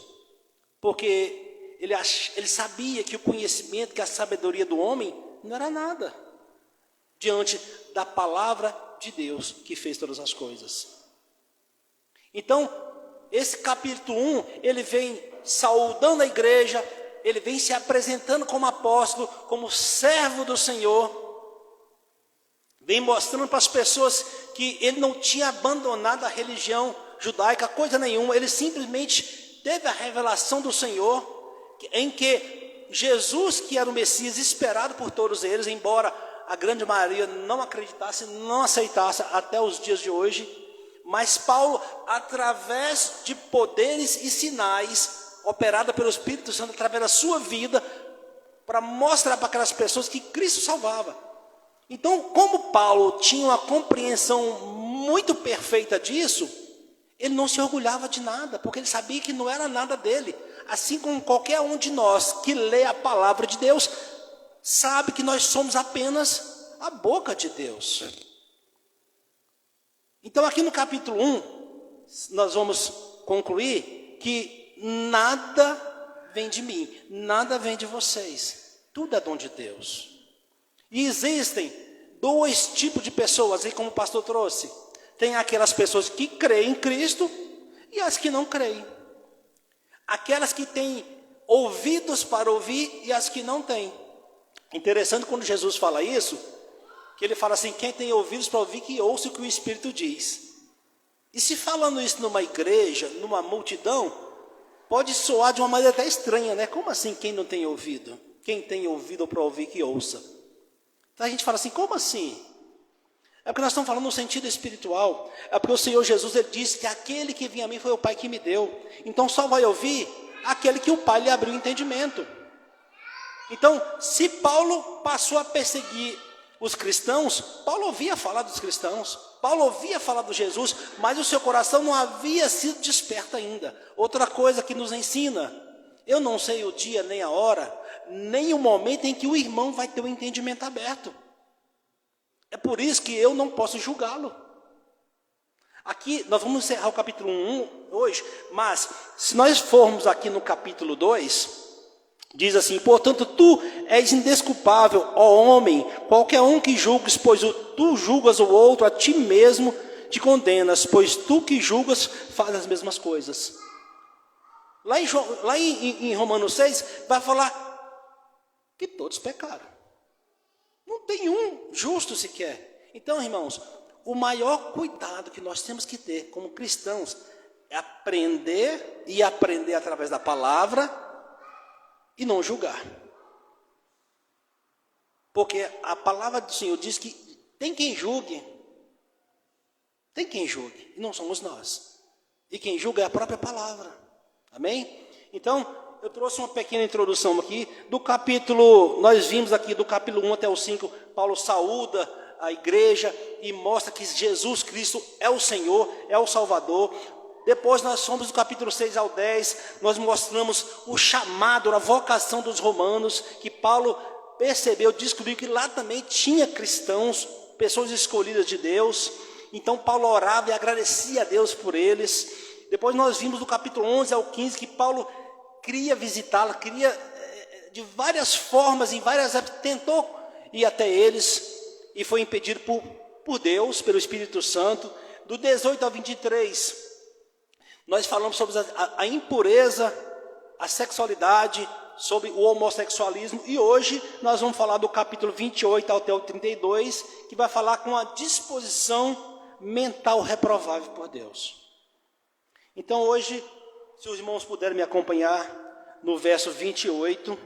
Porque ele sabia que o conhecimento, que a sabedoria do homem não era nada diante da palavra de Deus que fez todas as coisas. Então, esse capítulo 1, ele vem saudando a igreja, ele vem se apresentando como apóstolo, como servo do Senhor, vem mostrando para as pessoas que ele não tinha abandonado a religião judaica, coisa nenhuma, ele simplesmente teve a revelação do Senhor, em que Jesus, que era o Messias esperado por todos eles, embora a grande maioria não acreditasse, não aceitasse até os dias de hoje, mas Paulo, através de poderes e sinais, operada pelo Espírito Santo, através da sua vida, para mostrar para aquelas pessoas que Cristo salvava. Então, como Paulo tinha uma compreensão muito perfeita disso, ele não se orgulhava de nada, porque ele sabia que não era nada dele. Assim como qualquer um de nós que lê a palavra de Deus, sabe que nós somos apenas a boca de Deus. Então aqui no capítulo 1, nós vamos concluir que nada vem de mim, nada vem de vocês, tudo é dom de Deus. E existem dois tipos de pessoas, aí como o pastor trouxe, tem aquelas pessoas que creem em Cristo e as que não creem. Aquelas que têm ouvidos para ouvir e as que não têm. Interessante quando Jesus fala isso, que ele fala assim: quem tem ouvidos para ouvir, que ouça o que o Espírito diz. E se falando isso numa igreja, numa multidão, pode soar de uma maneira até estranha, né? Como assim quem não tem ouvido? Quem tem ouvido para ouvir, que ouça. Então a gente fala assim: como assim? É porque nós estamos falando no sentido espiritual. É porque o Senhor Jesus, ele disse que aquele que vinha a mim foi o Pai que me deu. Então só vai ouvir aquele que o Pai lhe abriu o entendimento. Então, se Paulo passou a perseguir os cristãos, Paulo ouvia falar dos cristãos, Paulo ouvia falar de Jesus, mas o seu coração não havia sido desperto ainda. Outra coisa que nos ensina: eu não sei o dia, nem a hora, nem o momento em que o irmão vai ter o entendimento aberto. É por isso que eu não posso julgá-lo. Aqui, nós vamos encerrar o capítulo 1 hoje, mas se nós formos aqui no capítulo 2, diz assim: portanto, tu és indesculpável, ó homem, qualquer um que julgues, pois tu julgas o outro, a ti mesmo te condenas, pois tu que julgas faz as mesmas coisas. Lá em Romanos 6, vai falar que todos pecaram. Não tem um justo sequer. Então, irmãos, o maior cuidado que nós temos que ter como cristãos é aprender e aprender através da palavra e não julgar. Porque a palavra do Senhor diz que tem quem julgue. Tem quem julgue, e não somos nós. E quem julga é a própria palavra. Amém? Então, eu trouxe uma pequena introdução aqui do capítulo, nós vimos aqui do capítulo 1 até o 5, Paulo saúda a igreja e mostra que Jesus Cristo é o Senhor, é o Salvador. Depois nós fomos do capítulo 6 ao 10, nós mostramos o chamado, a vocação dos romanos, que Paulo percebeu, descobriu que lá também tinha cristãos, pessoas escolhidas de Deus. Então Paulo orava e agradecia a Deus por eles. Depois nós vimos do capítulo 11 ao 15 que Paulo queria visitá-la, queria de várias formas, em várias épocas, tentou ir até eles e foi impedido por Deus, pelo Espírito Santo. Do 18 ao 23, nós falamos sobre a impureza, a sexualidade, sobre o homossexualismo, e hoje nós vamos falar do capítulo 28 até o 32, que vai falar com a disposição mental reprovável por Deus. Então hoje, se os irmãos puderem me acompanhar no verso 28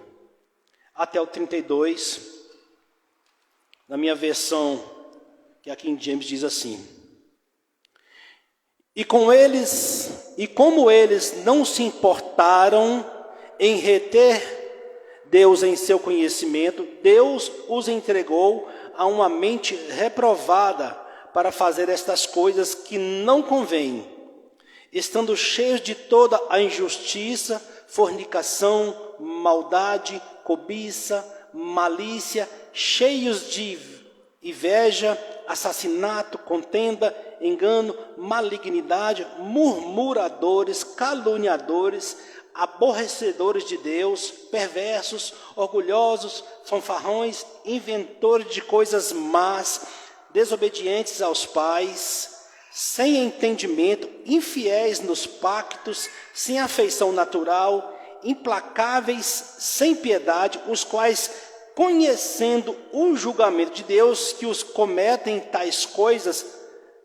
até o 32, Na minha versão, que aqui em James diz assim: e como eles não se importaram em reter Deus em seu conhecimento, Deus os entregou a uma mente reprovada para fazer estas coisas que não convêm, estando cheios de toda a injustiça, fornicação, maldade, cobiça, malícia, cheios de inveja, assassinato, contenda, engano, malignidade, murmuradores, caluniadores, aborrecedores de Deus, perversos, orgulhosos, fanfarrões, inventores de coisas más, desobedientes aos pais, sem entendimento, infiéis nos pactos, sem afeição natural, implacáveis, sem piedade, os quais, conhecendo o julgamento de Deus, que os cometem tais coisas,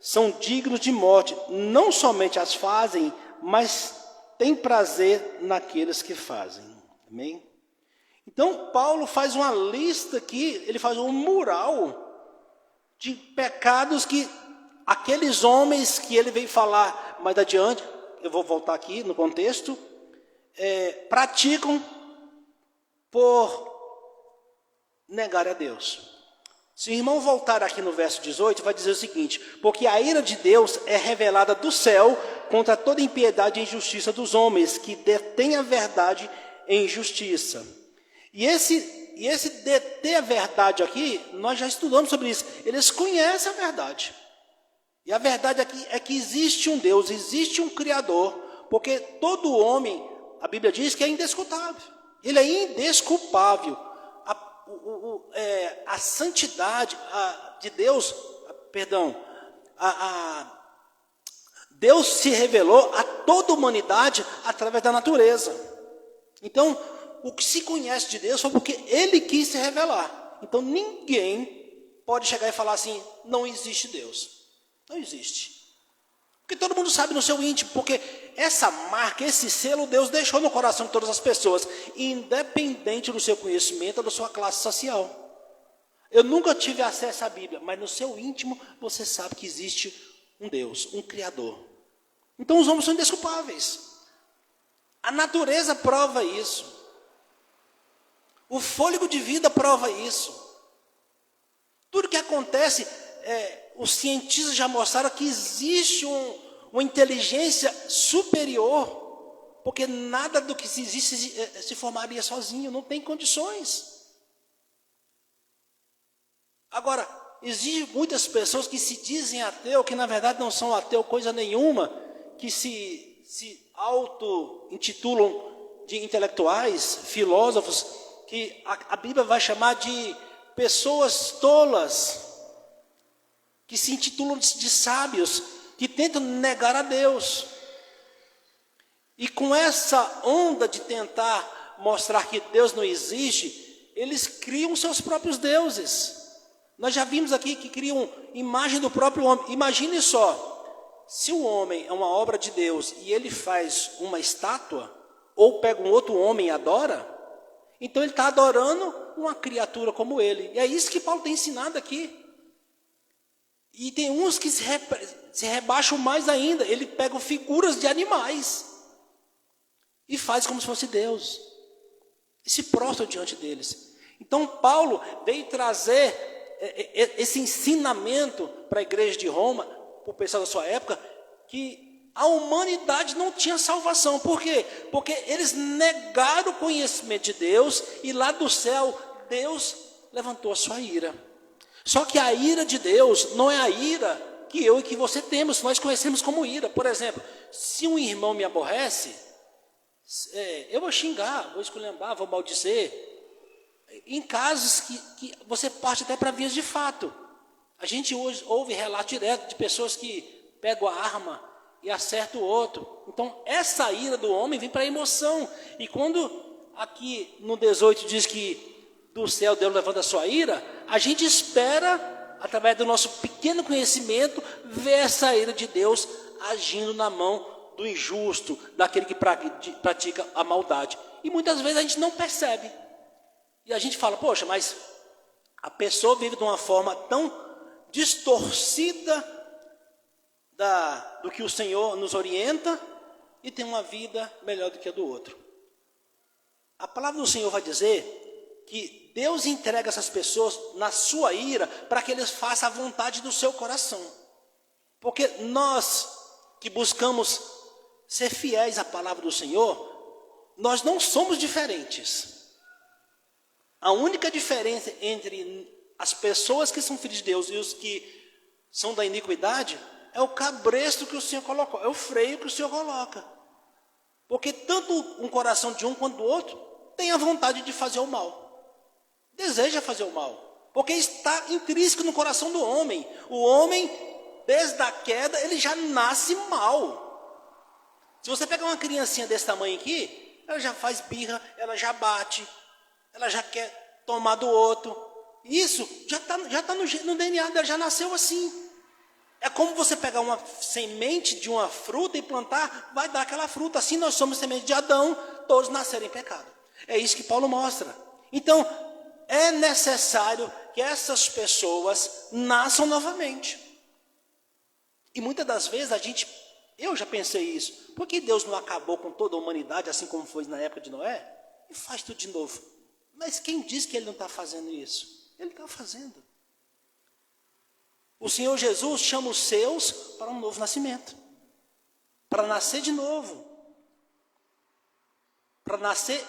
são dignos de morte. Não somente as fazem, mas têm prazer naqueles que fazem. Amém? Então, Paulo faz uma lista aqui, ele faz um mural de pecados que aqueles homens que ele veio falar mais adiante, eu vou voltar aqui no contexto, praticam por negar a Deus. Se o irmão voltar aqui no verso 18, vai dizer o seguinte: porque a ira de Deus é revelada do céu contra toda impiedade e injustiça dos homens, que detêm a verdade em justiça. E esse deter a verdade aqui, nós já estudamos sobre isso. Eles conhecem a verdade. E a verdade aqui é que existe um Deus, existe um Criador, porque todo homem, a Bíblia diz que é indesculpável. Ele é indesculpável. A santidade de Deus, Deus se revelou a toda a humanidade através da natureza. Então, o que se conhece de Deus foi porque Ele quis se revelar. Então, ninguém pode chegar e falar assim: não existe Deus. Não existe. Porque todo mundo sabe no seu íntimo, porque essa marca, esse selo, Deus deixou no coração de todas as pessoas, independente do seu conhecimento ou da sua classe social. Eu nunca tive acesso à Bíblia, mas no seu íntimo você sabe que existe um Deus, um Criador. Então os homens são indesculpáveis. A natureza prova isso. O fôlego de vida prova isso. Tudo que acontece, os cientistas já mostraram que existe uma inteligência superior, porque nada do que existe se formaria sozinho, não tem condições. Agora, existem muitas pessoas que se dizem ateu, que na verdade não são ateu coisa nenhuma, que se auto-intitulam de intelectuais, filósofos, que a Bíblia vai chamar de pessoas tolas, que se intitulam de sábios, que tentam negar a Deus. E com essa onda de tentar mostrar que Deus não existe, eles criam seus próprios deuses. Nós já vimos aqui que criam imagem do próprio homem. Imagine só, se o homem é uma obra de Deus e ele faz uma estátua, ou pega um outro homem e adora, então ele está adorando uma criatura como ele. E é isso que Paulo tem ensinado aqui. E tem uns que se rebaixam mais ainda. Ele pega figuras de animais e faz como se fosse Deus. E se prostra diante deles. Então Paulo veio trazer esse ensinamento para a igreja de Roma, para o pessoal da sua época, que a humanidade não tinha salvação. Por quê? Porque eles negaram o conhecimento de Deus e lá do céu Deus levantou a sua ira. Só que a ira de Deus não é a ira que eu e que você temos, nós conhecemos como ira. Por exemplo, se um irmão me aborrece, eu vou xingar, vou esculhambar, vou maldizer. Em casos que você parte até para vias de fato. A gente hoje ouve relato direto de pessoas que pegam a arma e acertam o outro. Então, essa ira do homem vem para a emoção. E quando aqui no 18 diz que do céu Deus levanta a sua ira, a gente espera, através do nosso pequeno conhecimento, ver essa ira de Deus agindo na mão do injusto, daquele que pratica a maldade. E muitas vezes a gente não percebe. E a gente fala: poxa, mas A pessoa vive de uma forma tão distorcida do que o Senhor nos orienta e tem uma vida melhor do que a do outro. A palavra do Senhor vai dizer que Deus entrega essas pessoas na sua ira para que eles façam a vontade do seu coração. Porque nós que buscamos ser fiéis à palavra do Senhor, nós não somos diferentes. A única diferença entre as pessoas que são filhos de Deus e os que são da iniquidade é o cabresto que o Senhor colocou, é o freio que o Senhor coloca. Porque tanto um coração de um quanto do outro tem a vontade de fazer o mal. Deseja fazer o mal. Porque está intrínseco no coração do homem. O homem, desde a queda, ele já nasce mal. Se você pegar uma criancinha desse tamanho aqui, ela já faz birra, ela já bate, ela já quer tomar do outro. Isso já está no DNA dela, já nasceu assim. É como você pegar uma semente de uma fruta e plantar, vai dar aquela fruta. Assim nós somos semente de Adão, todos nasceram em pecado. É isso que Paulo mostra. Então, é necessário que essas pessoas nasçam novamente. E muitas das vezes eu já pensei isso. Por que Deus não acabou com toda a humanidade, assim como foi na época de Noé? E faz tudo de novo. Mas quem diz que ele não está fazendo isso? Ele está fazendo. O Senhor Jesus chama os seus para um novo nascimento. Para nascer de novo. Para nascer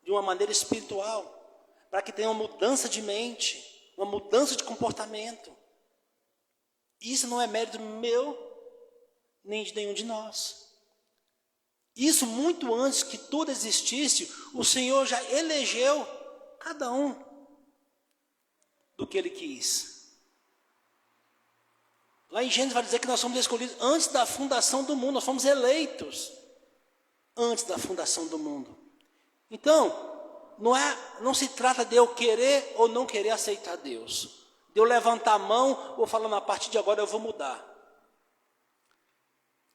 de uma maneira espiritual. Para que tenha uma mudança de mente. Uma mudança de comportamento. Isso não é mérito meu, nem de nenhum de nós. Isso muito antes que tudo existisse, o Senhor já elegeu cada um do que Ele quis. Lá em Gênesis vai dizer que nós somos escolhidos antes da fundação do mundo, nós fomos eleitos antes da fundação do mundo. Então, não se trata de eu querer ou não querer aceitar Deus, de eu levantar a mão ou falar, a partir de agora eu vou mudar.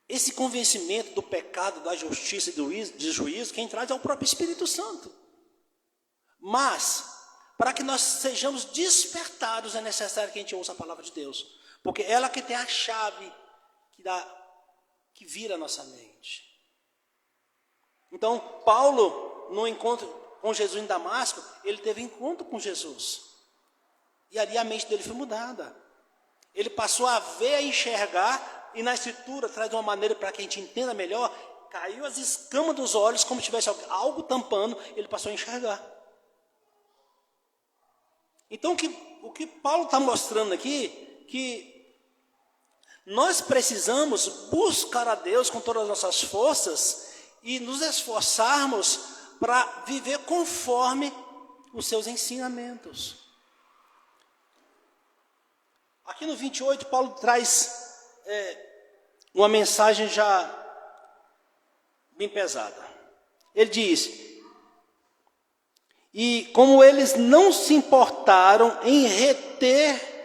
Esse convencimento do pecado, da justiça e do juízo, quem traz é o próprio Espírito Santo. Mas, para que nós sejamos despertados, é necessário que a gente ouça a palavra de Deus. Porque ela que tem a chave que vira a nossa mente. Então, Paulo, no encontro com Jesus em Damasco, ele teve encontro com Jesus. E ali a mente dele foi mudada. Ele passou a ver, a enxergar, e na escritura traz de uma maneira para que a gente entenda melhor, caiu as escamas dos olhos, como se tivesse algo tampando, ele passou a enxergar. Então, o que Paulo está mostrando aqui, que nós precisamos buscar a Deus com todas as nossas forças e nos esforçarmos para viver conforme os seus ensinamentos. Aqui no 28, Paulo traz uma mensagem já bem pesada. Ele diz: e como eles não se importaram em reter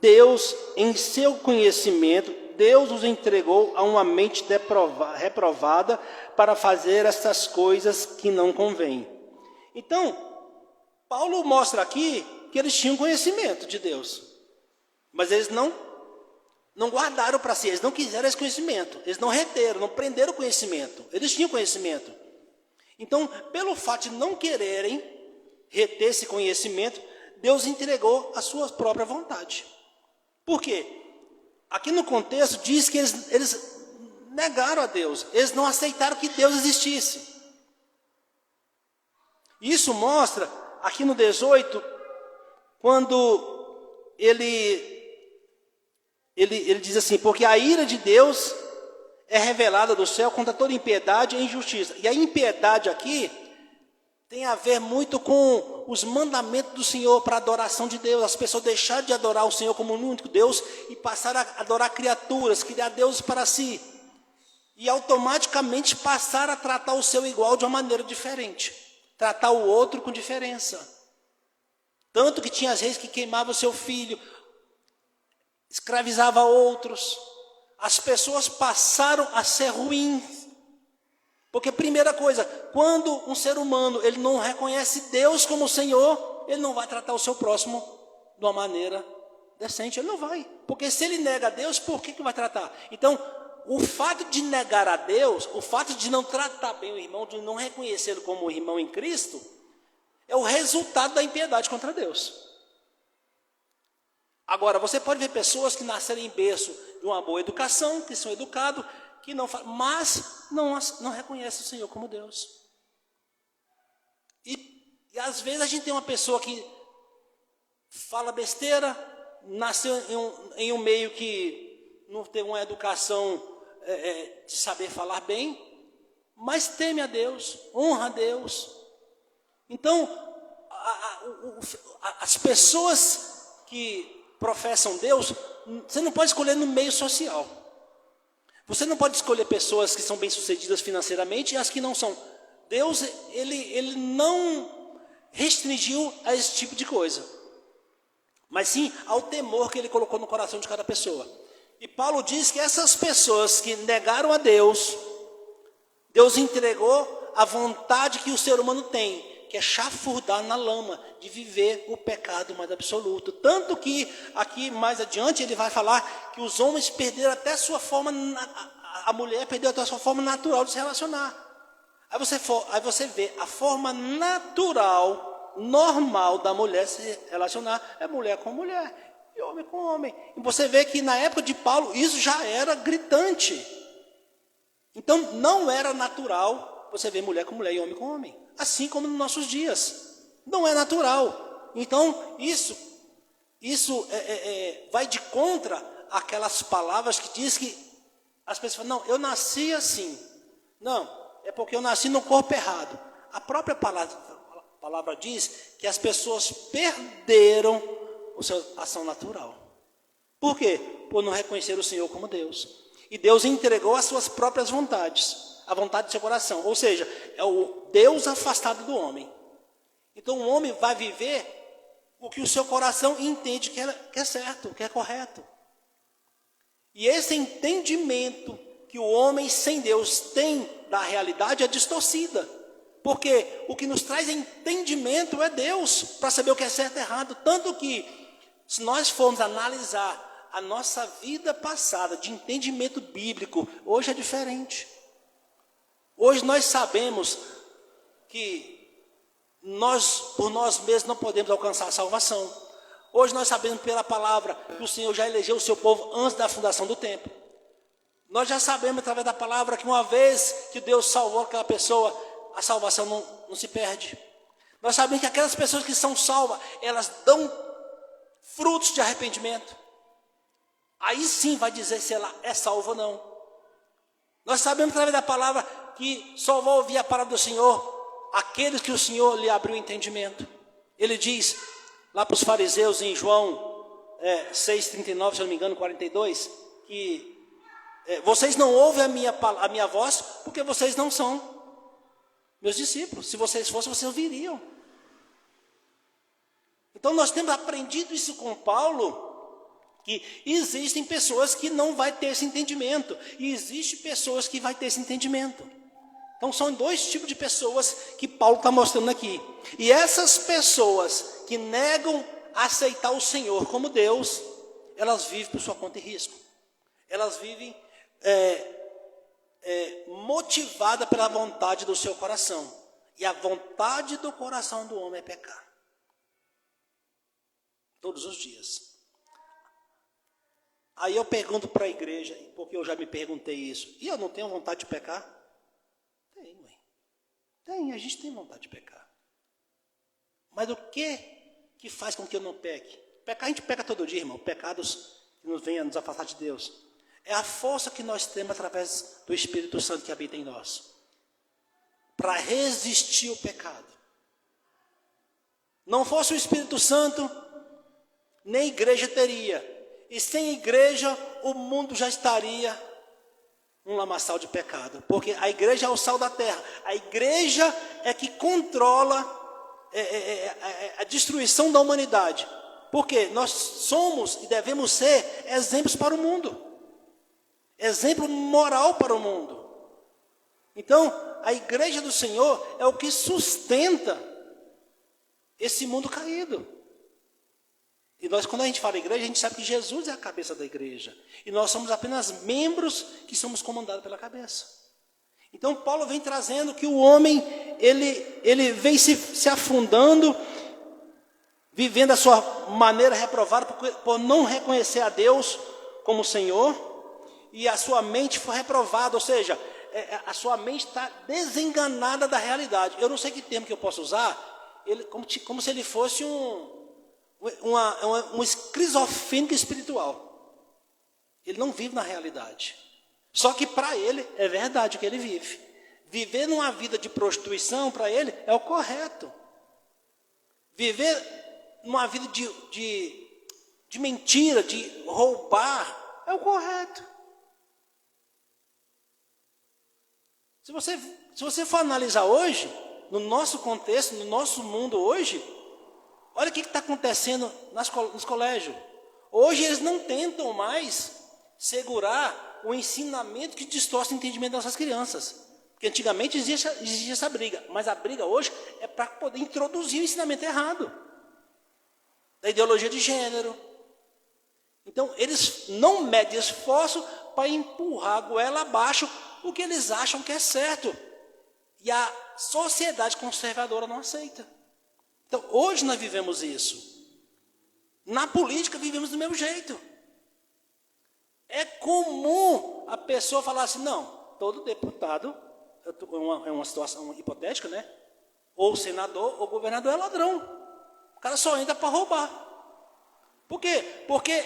Deus em seu conhecimento, Deus os entregou a uma mente reprovada para fazer essas coisas que não convêm. Então, Paulo mostra aqui que eles tinham conhecimento de Deus, mas eles não guardaram para si, eles não quiseram esse conhecimento, eles não reteram, não prenderam o conhecimento, eles tinham conhecimento. Então, pelo fato de não quererem reter esse conhecimento, Deus entregou a sua própria vontade. Por quê? Aqui no contexto diz que eles negaram a Deus, eles não aceitaram que Deus existisse. Isso mostra, aqui no 18, quando ele diz assim: porque a ira de Deus é revelada do céu contra toda impiedade e injustiça. E a impiedade aqui tem a ver muito com os mandamentos do Senhor para a adoração de Deus. As pessoas deixaram de adorar o Senhor como o único Deus e passaram a adorar criaturas, criar deuses para si. E automaticamente passaram a tratar o seu igual de uma maneira diferente. Tratar o outro com diferença. Tanto que tinha reis que queimavam o seu filho, escravizava outros. As pessoas passaram a ser ruins. Porque primeira coisa, quando um ser humano ele não reconhece Deus como Senhor, ele não vai tratar o seu próximo de uma maneira decente. Ele não vai. Porque se ele nega a Deus, por que vai tratar? Então, o fato de negar a Deus, o fato de não tratar bem o irmão, de não reconhecê-lo como irmão em Cristo, é o resultado da impiedade contra Deus. Agora, você pode ver pessoas que nasceram em berço de uma boa educação, que são educados, que não, mas não reconhecem o Senhor como Deus. E às vezes a gente tem uma pessoa que fala besteira, nasceu em um meio que não tem uma educação de saber falar bem, mas teme a Deus, honra a Deus. Então, as pessoas que professam Deus, você não pode escolher no meio social. Você não pode escolher pessoas que são bem-sucedidas financeiramente e as que não são. Deus, ele não restringiu a esse tipo de coisa, mas sim ao temor que ele colocou no coração de cada pessoa. E Paulo diz que essas pessoas que negaram a Deus, Deus entregou a vontade que o ser humano tem, que é chafurdar na lama, de viver o pecado mais absoluto. Tanto que aqui mais adiante ele vai falar que os homens perderam até sua forma, a mulher perdeu até a sua forma natural de se relacionar. Aí você vê a forma natural, normal da mulher se relacionar, é mulher com mulher, e homem com homem. E você vê que na época de Paulo isso já era gritante. Então não era natural você ver mulher com mulher e homem com homem. Assim como nos nossos dias. Não é natural. Então, isso vai de contra aquelas palavras que diz que as pessoas falam, não, eu nasci assim. Não, é porque eu nasci no corpo errado. A própria palavra diz que as pessoas perderam a sua ação natural. Por quê? Por não reconhecer o Senhor como Deus. E Deus entregou as suas próprias vontades. A vontade do seu coração, ou seja, é o Deus afastado do homem. Então o homem vai viver o que o seu coração entende que é certo, que é correto. E esse entendimento que o homem sem Deus tem da realidade é distorcida. Porque o que nos traz entendimento é Deus, para saber o que é certo e errado. Tanto que, se nós formos analisar a nossa vida passada de entendimento bíblico, hoje é diferente. Hoje nós sabemos que por nós mesmos não podemos alcançar a salvação. Hoje nós sabemos pela palavra que o Senhor já elegeu o seu povo antes da fundação do tempo. Nós já sabemos através da palavra que uma vez que Deus salvou aquela pessoa, a salvação não se perde. Nós sabemos que aquelas pessoas que são salvas, elas dão frutos de arrependimento. Aí sim vai dizer se ela é salva ou não. Nós sabemos através da palavra que só vão ouvir a palavra do Senhor aqueles que o Senhor lhe abriu o entendimento. Ele diz lá para os fariseus em João 6,39, se eu não me engano, 42, que vocês não ouvem a minha voz porque vocês não são meus discípulos. Se vocês fossem, vocês ouviriam. Então nós temos aprendido isso com Paulo, que existem pessoas que não vão ter esse entendimento, e existem pessoas que vão ter esse entendimento. Então são dois tipos de pessoas que Paulo está mostrando aqui. E essas pessoas que negam aceitar o Senhor como Deus, elas vivem por sua conta e risco. Elas vivem motivadas pela vontade do seu coração. E a vontade do coração do homem é pecar. Todos os dias. Aí eu pergunto para a igreja, porque eu já me perguntei isso, e eu não tenho vontade de pecar? Tenho, mãe. Tem, a gente tem vontade de pecar. Mas o que faz com que eu não peque? Pecar a gente peca todo dia, irmão. Pecados que nos venham a nos afastar de Deus. É a força que nós temos através do Espírito Santo que habita em nós. Para resistir ao pecado. Não fosse o Espírito Santo, nem igreja teria. E sem igreja, o mundo já estaria um lamaçal de pecado. Porque a igreja é o sal da terra. A igreja é que controla a destruição da humanidade. Porque nós somos e devemos ser exemplos para o mundo. Exemplo moral para o mundo. Então, a igreja do Senhor é o que sustenta esse mundo caído. E nós, quando a gente fala igreja, a gente sabe que Jesus é a cabeça da igreja. E nós somos apenas membros que somos comandados pela cabeça. Então, Paulo vem trazendo que o homem, ele vem se afundando, vivendo a sua maneira reprovada por não reconhecer a Deus como Senhor. E a sua mente foi reprovada, ou seja, a sua mente está desenganada da realidade. Eu não sei que termo que eu posso usar, como se ele fosse um esquizofrênico espiritual. Ele não vive na realidade. Só que para ele é verdade o que ele vive. Viver numa vida de prostituição para ele é o correto. Viver numa vida de mentira, de roubar, é o correto. Se você for analisar hoje, no nosso contexto, no nosso mundo hoje, olha o que está acontecendo nos colégios. Hoje eles não tentam mais segurar o ensinamento que distorce o entendimento das nossas crianças. Porque antigamente existia essa briga, mas a briga hoje é para poder introduzir o ensinamento errado, da ideologia de gênero. Então eles não medem esforço para empurrar a goela abaixo o que eles acham que é certo. E a sociedade conservadora não aceita. Então, hoje nós vivemos isso. Na política, vivemos do mesmo jeito. É comum a pessoa falar assim, não, todo deputado, é uma situação hipotética, né? Ou senador ou governador é ladrão. O cara só entra para roubar. Por quê? Porque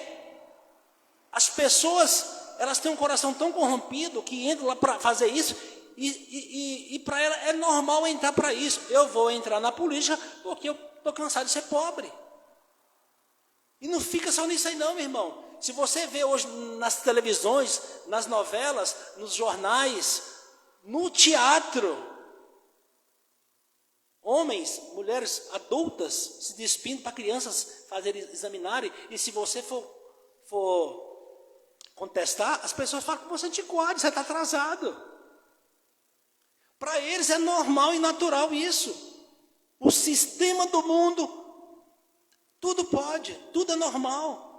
as pessoas, elas têm um coração tão corrompido que entram lá para fazer isso e para ela é normal entrar para isso. Eu vou entrar na política porque eu estou cansado de ser pobre. E não fica só nisso aí não, meu irmão. Se você vê hoje nas televisões, nas novelas, nos jornais, no teatro, homens, mulheres adultas se despindo para crianças fazerem examinarem, e se você for contestar, as pessoas falam que você é antiquado, você está atrasado. Para eles é normal e natural isso. O sistema do mundo, tudo pode, tudo é normal.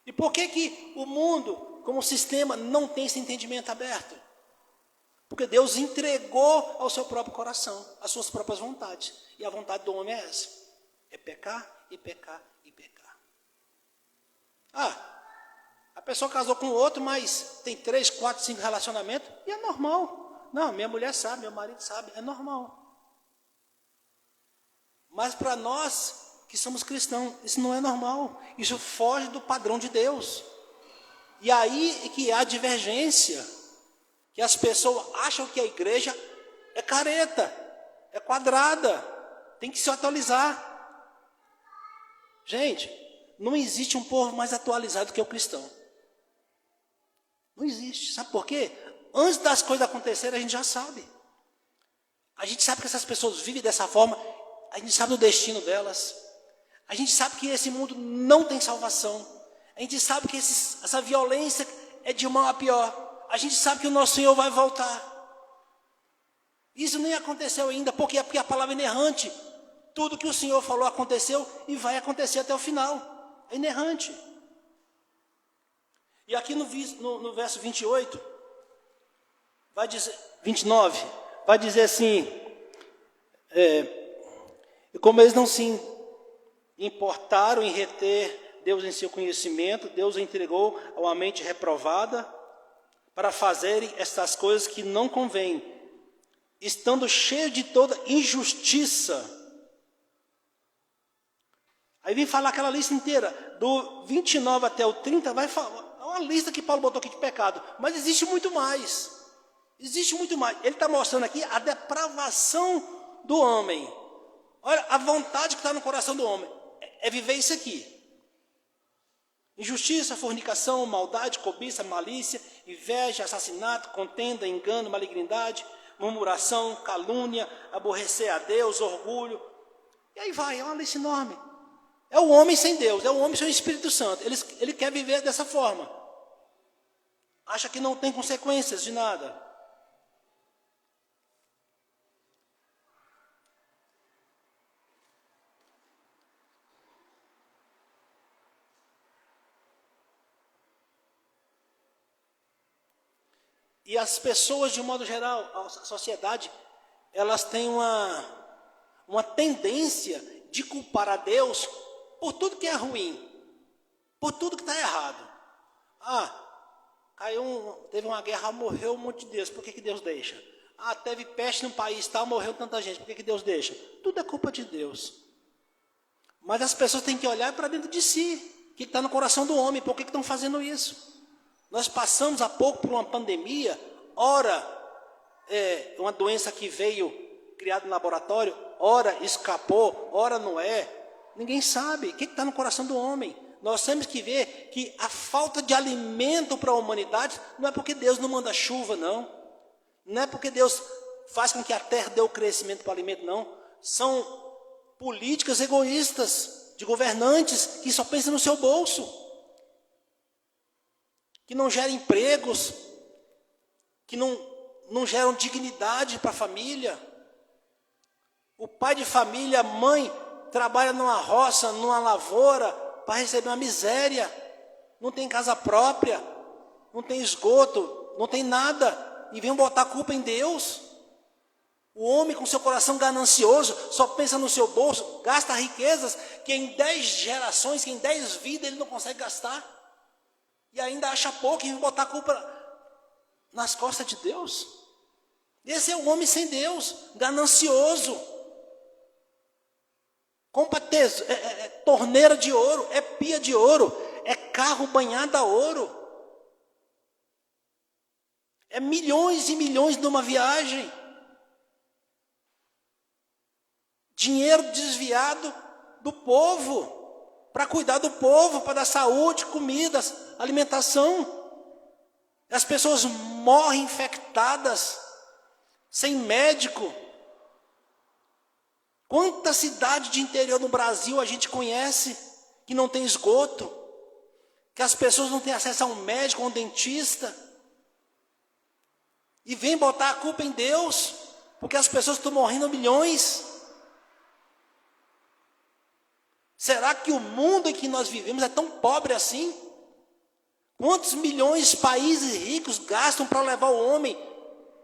E por que o mundo, como sistema, não tem esse entendimento aberto? Porque Deus entregou ao seu próprio coração, as suas próprias vontades. E a vontade do homem é essa. É pecar, e pecar, e pecar. A pessoa casou com o outro, mas tem 3, 4, 5 relacionamentos, e é normal. Não, minha mulher sabe, meu marido sabe, é normal. Mas para nós que somos cristãos, isso não é normal. Isso foge do padrão de Deus. E aí é que há divergência. Que as pessoas acham que a igreja é careta, é quadrada, tem que se atualizar. Gente, não existe um povo mais atualizado que o cristão. Não existe. Sabe por quê? Antes das coisas acontecerem, a gente já sabe. A gente sabe que essas pessoas vivem dessa forma, a gente sabe o destino delas. A gente sabe que esse mundo não tem salvação. A gente sabe que essa violência é de mal a pior. A gente sabe que o nosso Senhor vai voltar. Isso nem aconteceu ainda, porque a palavra é inerrante. Tudo que o Senhor falou aconteceu e vai acontecer até o final. É inerrante. E aqui no verso 28, vai dizer, 29, vai dizer assim, como eles não se importaram em reter Deus em seu conhecimento, Deus entregou a uma mente reprovada para fazerem estas coisas que não convêm, estando cheio de toda injustiça. Aí vem falar aquela lista inteira, do 29 até o 30, vai falar, é uma lista que Paulo botou aqui de pecado, mas existe muito mais. Existe muito mais. Ele está mostrando aqui a depravação do homem. Olha, a vontade que está no coração do homem é viver isso aqui. Injustiça, fornicação, maldade, cobiça, malícia, inveja, assassinato, contenda, engano, malignidade, murmuração, calúnia, aborrecer a Deus, orgulho. E aí vai, é uma lista enorme. É o homem sem Deus, é o homem sem o Espírito Santo. Ele quer viver dessa forma. Acha que não tem consequências de nada. E as pessoas, de um modo geral, a sociedade, elas têm uma tendência de culpar a Deus por tudo que é ruim, por tudo que está errado. Teve uma guerra, morreu um monte de Deus, por que Deus deixa? Teve peste no país, tal, morreu tanta gente, por que Deus deixa? Tudo é culpa de Deus. Mas as pessoas têm que olhar para dentro de si, o que está no coração do homem, por que estão fazendo isso? Nós passamos há pouco por uma pandemia, ora uma doença que veio criada no laboratório, ora escapou, ora não é. Ninguém sabe o que está no coração do homem. Nós temos que ver que a falta de alimento para a humanidade não é porque Deus não manda chuva, não. Não é porque Deus faz com que a terra dê o crescimento para o alimento, não. São políticas egoístas de governantes que só pensam no seu bolso, que não geram empregos, que não geram dignidade para a família. O pai de família, a mãe, trabalha numa roça, numa lavoura, para receber uma miséria. Não tem casa própria, não tem esgoto, não tem nada. E vem botar a culpa em Deus. O homem com seu coração ganancioso só pensa no seu bolso, gasta riquezas que em 10 gerações, que em 10 vidas ele não consegue gastar. E ainda acha pouco e vem botar a culpa nas costas de Deus. Esse é o homem sem Deus, ganancioso. Compra torneira de ouro, é pia de ouro, é carro banhado a ouro. É milhões e milhões numa viagem. Dinheiro desviado do povo, para cuidar do povo, para dar saúde, comida, alimentação. As pessoas morrem infectadas, sem médico. Quanta cidade de interior no Brasil a gente conhece que não tem esgoto, que as pessoas não têm acesso a um médico, a um dentista, e vem botar a culpa em Deus, porque as pessoas estão morrendo milhões. Será que o mundo em que nós vivemos é tão pobre assim? Quantos milhões países ricos gastam para levar o homem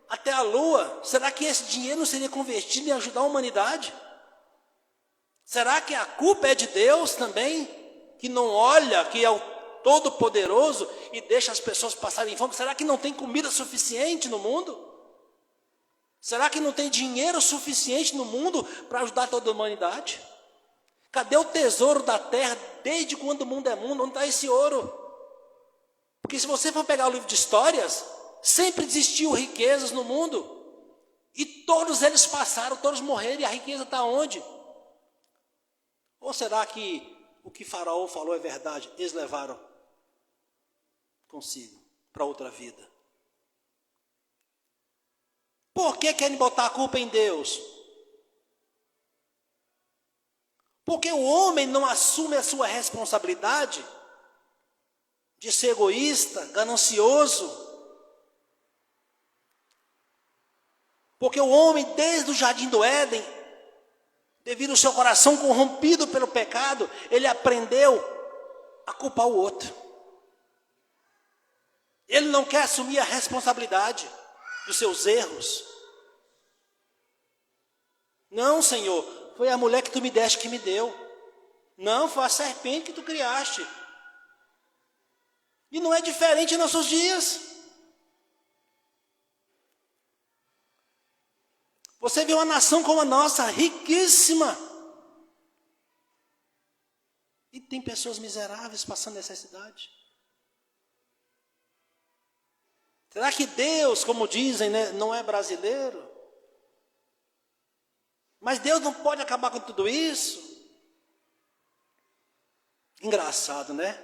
até a lua? Será que esse dinheiro não seria convertido em ajudar a humanidade? Será que a culpa é de Deus também, que não olha, que é o Todo-Poderoso e deixa as pessoas passarem fome? Será que não tem comida suficiente no mundo? Será que não tem dinheiro suficiente no mundo para ajudar toda a humanidade? Cadê o tesouro da terra desde quando o mundo é mundo? Onde está esse ouro? Porque se você for pegar o livro de histórias, sempre existiu riquezas no mundo. E todos eles passaram, todos morreram, e a riqueza está onde? Ou será que o que Faraó falou é verdade? Eles levaram consigo para outra vida. Por que querem botar a culpa em Deus? Porque o homem não assume a sua responsabilidade de ser egoísta, ganancioso. Porque o homem, desde o jardim do Éden, devido ao seu coração corrompido pelo pecado, ele aprendeu a culpar o outro. Ele não quer assumir a responsabilidade dos seus erros. Não, Senhor, foi a mulher que tu me deste que me deu. Não, foi a serpente que tu criaste. E não é diferente em nossos dias. Você vê uma nação como a nossa, riquíssima. E tem pessoas miseráveis passando necessidade. Será que Deus, como dizem, né, não é brasileiro? Mas Deus não pode acabar com tudo isso? Engraçado, né?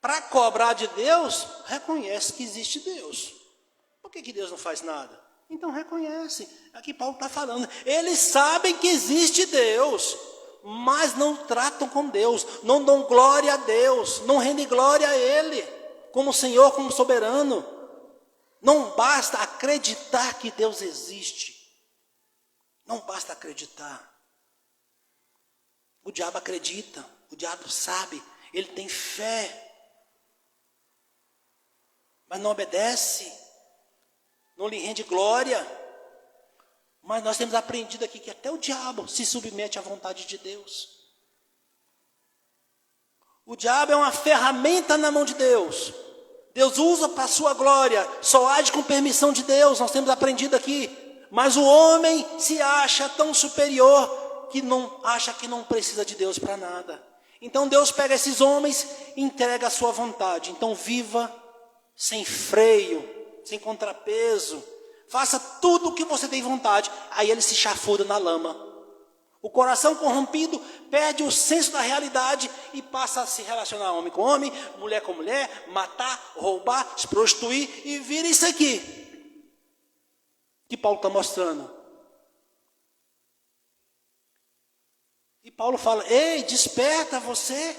Para cobrar de Deus, reconhece que existe Deus. Por que Deus não faz nada? Então reconhece. Aqui Paulo está falando. Eles sabem que existe Deus, mas não tratam com Deus, não dão glória a Deus, não rendem glória a Ele, como Senhor, como soberano. Não basta acreditar que Deus existe. Não basta acreditar. O diabo acredita, o diabo sabe, ele tem fé, mas não obedece. não lhe rende glória. Mas nós temos aprendido aqui que até o diabo se submete à vontade de Deus. O diabo é uma ferramenta na mão de Deus. Deus usa para a sua glória, só age com permissão de Deus, nós temos aprendido aqui. Mas o homem se acha tão superior que não acha que não precisa de Deus para nada. Então Deus pega esses homens e entrega a sua vontade. Então viva sem freio, sem contrapeso. Faça tudo o que você tem vontade. Aí ele se chafuda na lama. O coração corrompido perde o senso da realidade e passa a se relacionar homem com homem, mulher com mulher, matar, roubar, se prostituir e vira isso aqui que Paulo está mostrando. E Paulo fala: ei, desperta você.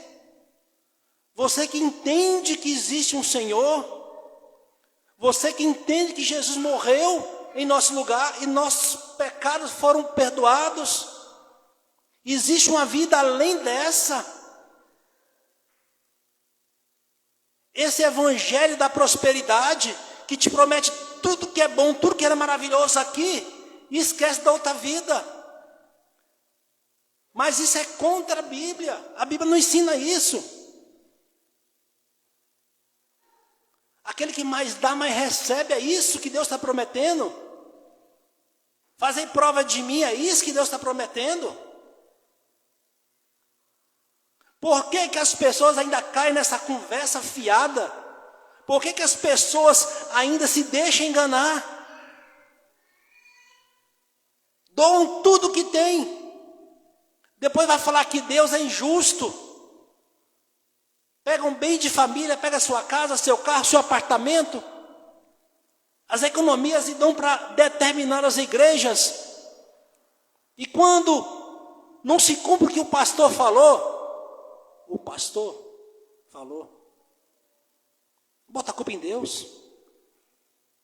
Você que entende que existe um Senhor. Você que entende que Jesus morreu em nosso lugar e nossos pecados foram perdoados. Existe uma vida além dessa. Esse evangelho da prosperidade que te promete tudo que é bom, tudo que era maravilhoso aqui, e esquece da outra vida. Mas isso é contra a Bíblia. A Bíblia não ensina isso. Aquele que mais dá, mais recebe, é isso que Deus está prometendo. Fazer prova de mim, é isso que Deus está prometendo. Por que que as pessoas ainda caem nessa conversa fiada? Por que que as pessoas ainda se deixam enganar? Doam tudo que tem. Depois vai falar que Deus é injusto. Pega um bem de família, pega a sua casa, seu carro, seu apartamento. As economias dão para determinadas igrejas. E quando não se cumpre o que o pastor falou, bota a culpa em Deus.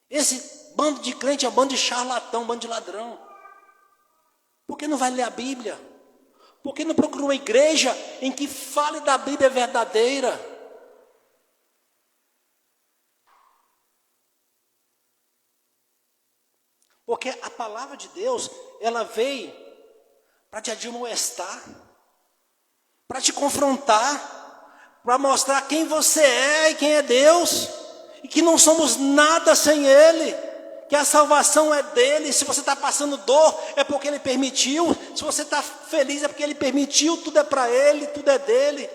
Esse bando de crente é um bando de charlatão, um bando de ladrão. Por que não vai ler a Bíblia? Por que não procura uma igreja em que fale da Bíblia verdadeira? Porque a palavra de Deus, ela veio para te admoestar, para te confrontar, para mostrar quem você é e quem é Deus, e que não somos nada sem Ele, que a salvação é dele. Se você está passando dor, é porque Ele permitiu. Se você está feliz, é porque Ele permitiu. Tudo é para Ele, tudo é dele.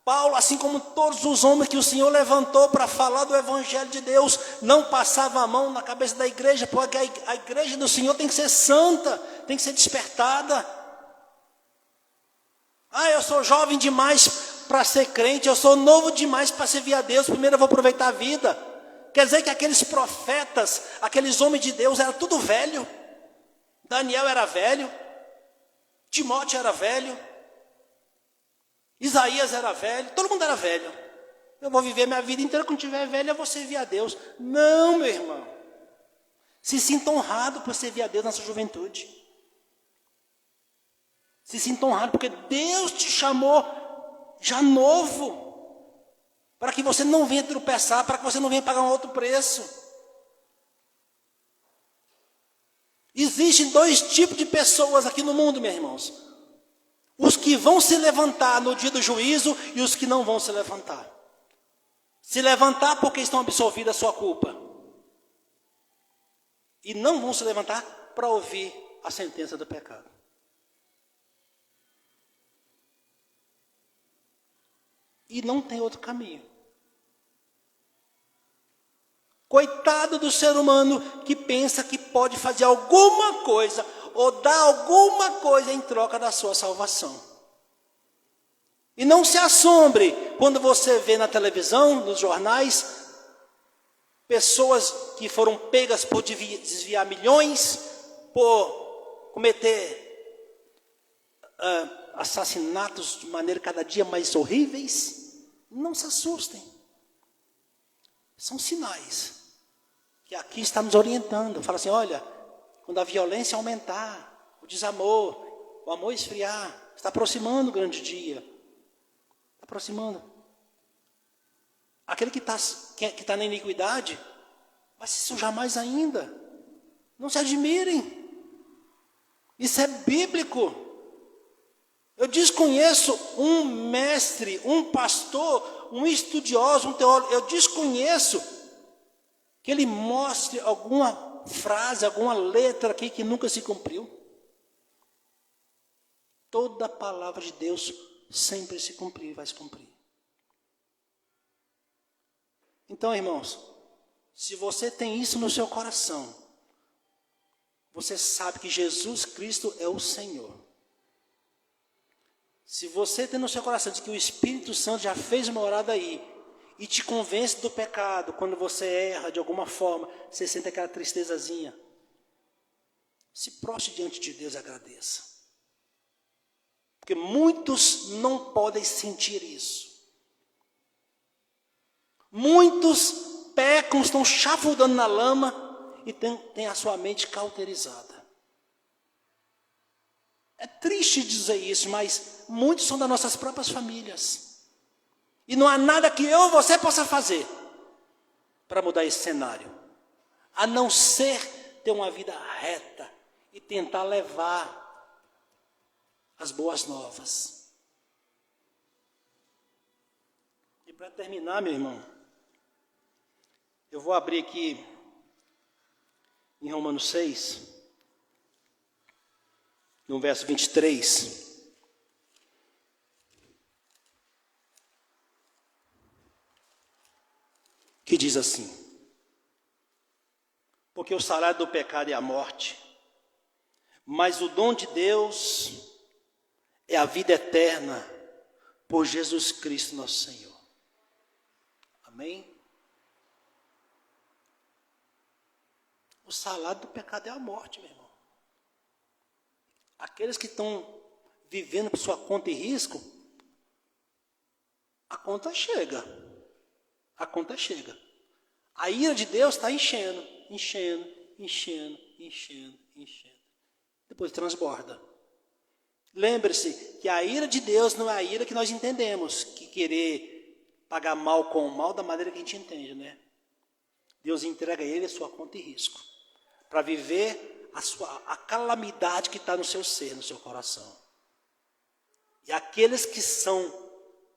Paulo, assim como todos os homens que o Senhor levantou para falar do Evangelho de Deus, não passava a mão na cabeça da igreja, porque a igreja do Senhor tem que ser santa, tem que ser despertada. Eu sou jovem demais para ser crente, eu sou novo demais para servir a Deus, primeiro eu vou aproveitar a vida. Quer dizer que aqueles profetas, aqueles homens de Deus, eram tudo velho. Daniel era velho, Timóteo era velho, Isaías era velho, todo mundo era velho. Eu vou viver minha vida inteira, quando tiver velho eu vou servir a Deus. Não, meu irmão. Se sinta honrado por servir a Deus na sua juventude. Se sinta honrado porque Deus te chamou já novo, para que você não venha tropeçar, para que você não venha pagar um outro preço. Existem dois tipos de pessoas aqui no mundo, meus irmãos. Os que vão se levantar no dia do juízo e os que não vão se levantar. Se levantar porque estão absolvidos da sua culpa. E não vão se levantar para ouvir a sentença do pecado. E não tem outro caminho. Coitado do ser humano que pensa que pode fazer alguma coisa ou dar alguma coisa em troca da sua salvação. E não se assombre quando você vê na televisão, nos jornais, pessoas que foram pegas por desviar milhões, por cometer assassinatos de maneira cada dia mais horríveis. Não se assustem. São sinais que aqui está nos orientando. Fala assim, olha, quando a violência aumentar, o desamor, o amor esfriar, está aproximando o grande dia. Está aproximando. Aquele que tá na iniquidade vai se sujar mais ainda. Não se admirem. Isso é bíblico. Eu desconheço um mestre, um pastor, um estudioso, um teólogo. Eu desconheço que ele mostre alguma frase, alguma letra aqui que nunca se cumpriu. Toda a palavra de Deus sempre se cumpriu e vai se cumprir. Então, irmãos, se você tem isso no seu coração, você sabe que Jesus Cristo é o Senhor. Se você tem no seu coração de que o Espírito Santo já fez uma morada aí e te convence do pecado, quando você erra de alguma forma, você sente aquela tristezazinha, se prostre diante de Deus e agradeça. Porque muitos não podem sentir isso. Muitos pecam, estão chafurdando na lama e têm a sua mente cauterizada. É triste dizer isso, mas muitos são das nossas próprias famílias. E não há nada que eu ou você possa fazer para mudar esse cenário, a não ser ter uma vida reta e tentar levar as boas novas. E para terminar, meu irmão, eu vou abrir aqui em Romanos 6, no verso 23, que diz assim: porque o salário do pecado é a morte, mas o dom de Deus é a vida eterna por Jesus Cristo nosso Senhor. Amém? O salário do pecado é a morte, meu irmão. Aqueles que estão vivendo por sua conta e risco, a conta chega. A conta chega. A ira de Deus está enchendo. Depois transborda. Lembre-se que a ira de Deus não é a ira que nós entendemos, que querer pagar mal com o mal da maneira que a gente entende, né? Deus entrega a ele a sua conta e risco, para viver a calamidade que está no seu ser, no seu coração. E aqueles que são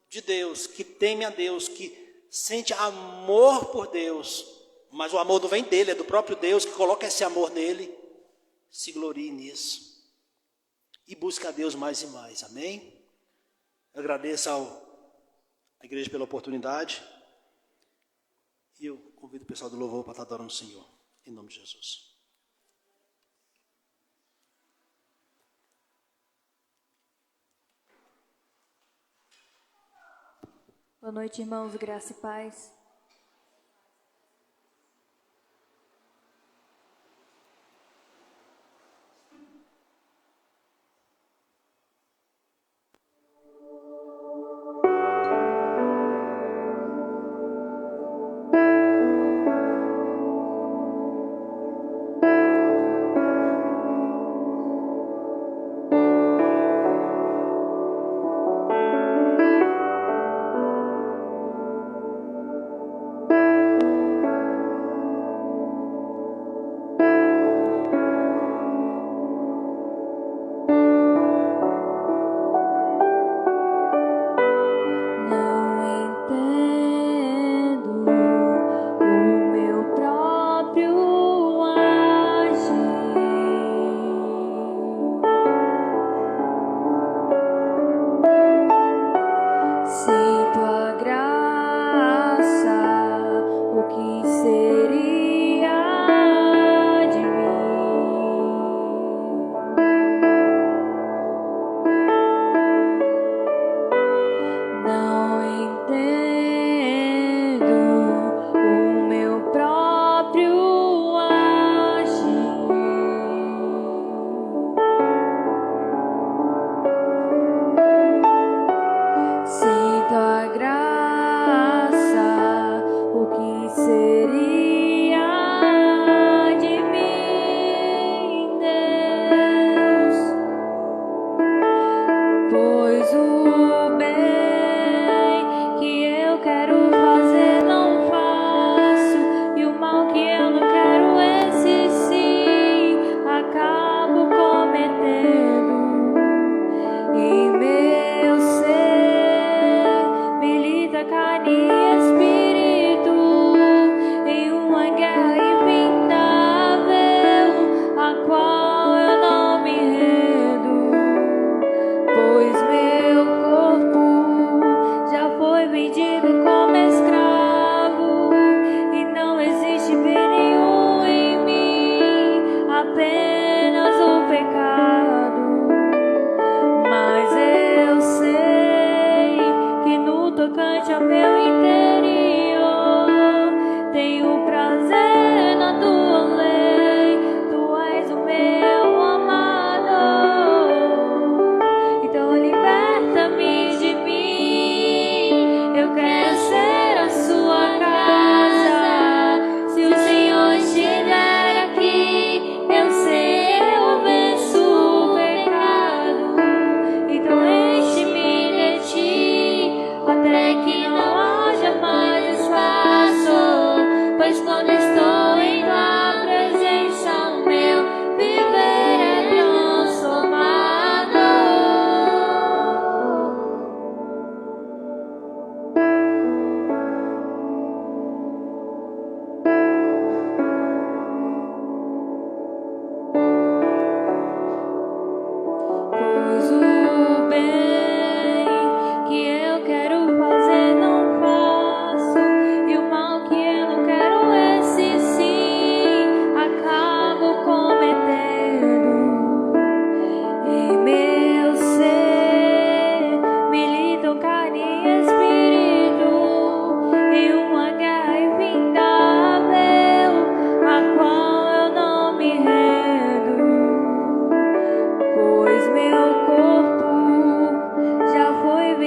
de Deus, que temem a Deus, que sentem amor por Deus, mas o amor não vem dele, é do próprio Deus que coloca esse amor nele, se glorie nisso. E busca a Deus mais e mais, amém? Eu agradeço à igreja pela oportunidade. E eu convido o pessoal do louvor para estar adorando o Senhor, em nome de Jesus. Boa noite, irmãos, graça e paz.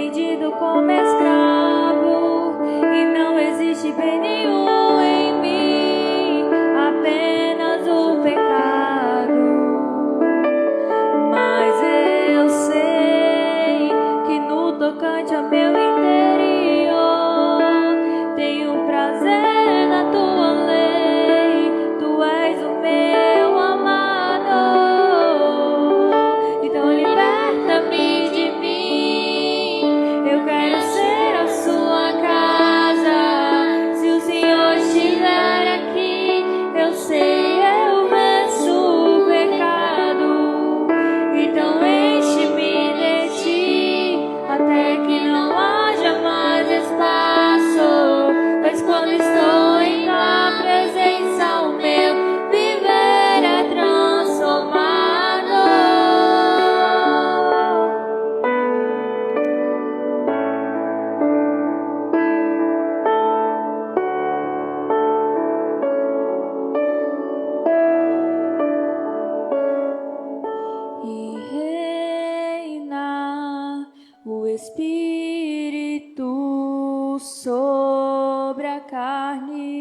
vendido como escravo e não existe bem nenhum em mim, apenas o pecado. Mas eu sei que no tocante ao meu interior tenho prazer na tua lei, tu és o meu amado. Então liberta-me de mim, eu quero ser a sua casa. Se o Senhor estiver aqui, eu sei, eu venço o pecado. Então enche-me de ti, até que não haja mais espaço. Pois quando estou em tua presença, o meu viver é transformado. E reina o Espírito sobre a carne.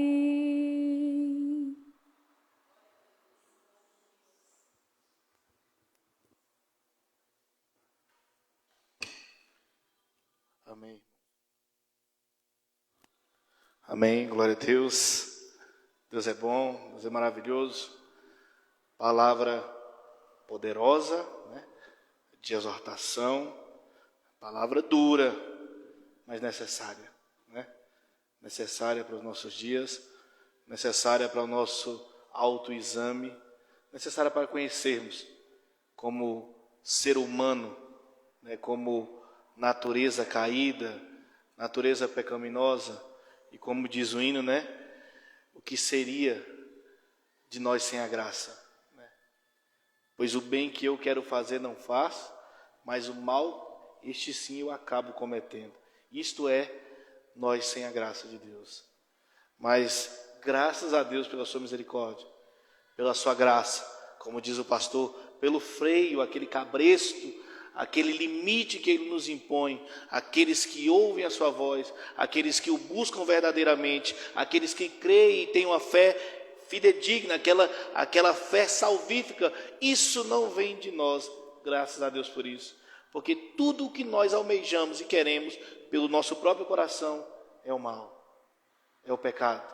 Amém. Amém. Glória a Deus. Deus é bom, Deus é maravilhoso. Palavra poderosa, né? De exortação. Palavra dura, mas necessária, né? Necessária para os nossos dias, necessária para o nosso autoexame, necessária para conhecermos como ser humano, né? Como natureza caída, natureza pecaminosa, e como diz o hino, né? O que seria de nós sem a graça, né? Pois o bem que eu quero fazer não faço, mas o mal, este sim eu acabo cometendo. Isto é, nós sem a graça de Deus. Mas graças a Deus pela sua misericórdia, pela sua graça, como diz o pastor, pelo freio, aquele cabresto, aquele limite que Ele nos impõe, aqueles que ouvem a sua voz, aqueles que o buscam verdadeiramente, aqueles que creem e têm uma fé fidedigna, aquela fé salvífica. Isso não vem de nós, graças a Deus por isso. Porque tudo o que nós almejamos e queremos pelo nosso próprio coração é o mal, é o pecado.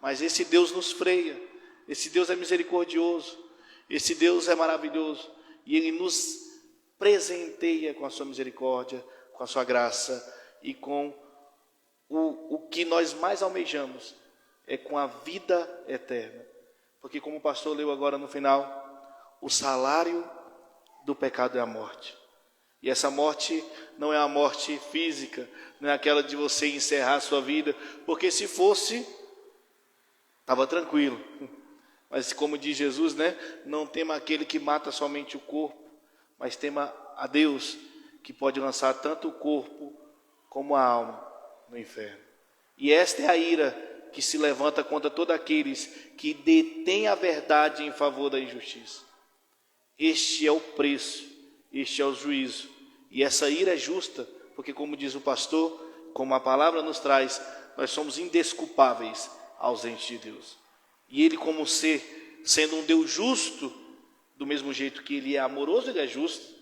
Mas esse Deus nos freia, esse Deus é misericordioso, esse Deus é maravilhoso, e Ele nos presenteia com a sua misericórdia, com a sua graça e com o que nós mais almejamos, é com a vida eterna. Porque como o pastor leu agora no final, o salário do pecado é a morte. E essa morte não é a morte física, não é aquela de você encerrar a sua vida, porque se fosse, estava tranquilo. Mas como diz Jesus, né? Não tema aquele que mata somente o corpo, mas tema a Deus, que pode lançar tanto o corpo como a alma no inferno. E esta é a ira que se levanta contra todos aqueles que detêm a verdade em favor da injustiça. Este é o preço, este é o juízo. E essa ira é justa, porque como diz o pastor, como a palavra nos traz, nós somos indesculpáveis ausentes de Deus. E Ele, como ser, sendo um Deus justo, do mesmo jeito que Ele é amoroso, Ele é justo.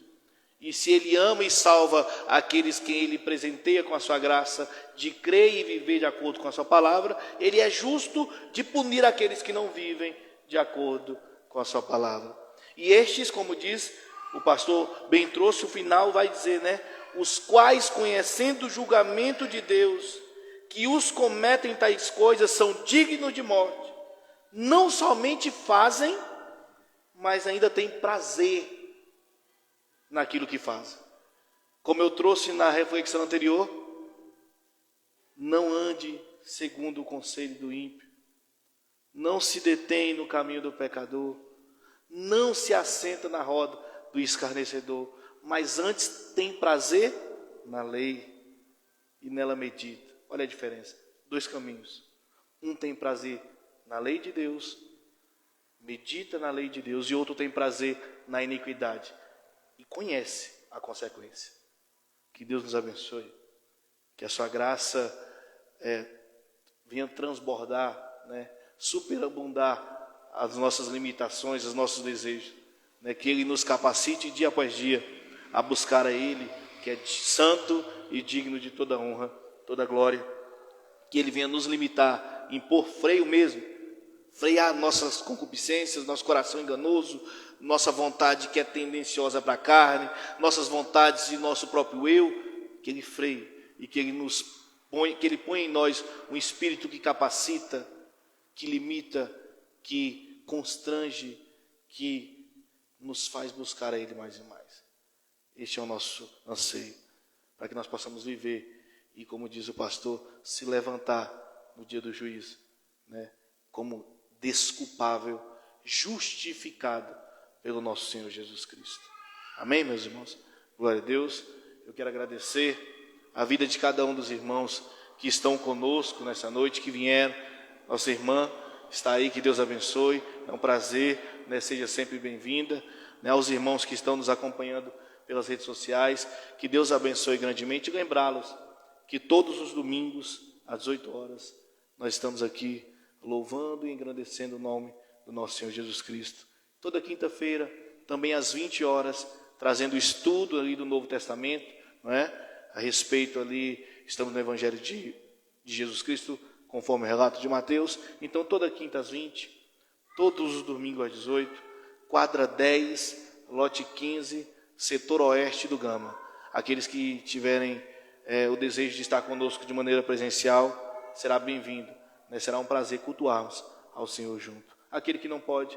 E se Ele ama e salva aqueles que Ele presenteia com a sua graça, de crer e viver de acordo com a sua palavra, Ele é justo de punir aqueles que não vivem de acordo com a sua palavra. E estes, como diz o pastor bem trouxe, o final vai dizer, né? Os quais, conhecendo o julgamento de Deus, que os cometem tais coisas, são dignos de morte. Não somente fazem, mas ainda têm prazer naquilo que fazem. Como eu trouxe na reflexão anterior, não ande segundo o conselho do ímpio, não se detém no caminho do pecador, não se assenta na roda do escarnecedor, mas antes tem prazer na lei e nela medita. Olha a diferença, 2 caminhos. Um tem prazer na lei de Deus, medita na lei de Deus, e outro tem prazer na iniquidade e conhece a consequência. Que Deus nos abençoe. Que a sua graça venha transbordar, né? Superabundar as nossas limitações, os nossos desejos. Né? Que Ele nos capacite dia após dia a buscar a Ele, que é santo e digno de toda honra, toda glória. Que Ele venha nos limitar, impor freio mesmo, frear nossas concupiscências, nosso coração enganoso, nossa vontade que é tendenciosa para a carne, nossas vontades e nosso próprio eu, que Ele freie e que Ele põe em nós um espírito que capacita, que limita, que constrange, que nos faz buscar a Ele mais e mais. Este é o nosso anseio, para que nós possamos viver e, como diz o pastor, se levantar no dia do juízo, né? Como desculpável, justificado pelo nosso Senhor Jesus Cristo. Amém, meus irmãos? Glória a Deus. Eu quero agradecer a vida de cada um dos irmãos que estão conosco nessa noite, que vieram. Nossa irmã está aí, que Deus abençoe. É um prazer, né? Seja sempre bem-vinda. Né? Aos irmãos que estão nos acompanhando pelas redes sociais, que Deus abençoe grandemente. E lembrá-los que todos os domingos, às 18 horas, nós estamos aqui louvando e engrandecendo o nome do nosso Senhor Jesus Cristo. Toda quinta-feira, também às 20 horas, trazendo o estudo ali do Novo Testamento, não é? A respeito ali, estamos no Evangelho de Jesus Cristo, conforme o relato de Mateus. Então, toda quinta às 20, todos os domingos às 18, quadra 10, lote 15, setor oeste do Gama. Aqueles que tiverem o desejo de estar conosco de maneira presencial, será bem-vindo, né? Será um prazer cultuarmos ao Senhor junto. Aquele que não pode,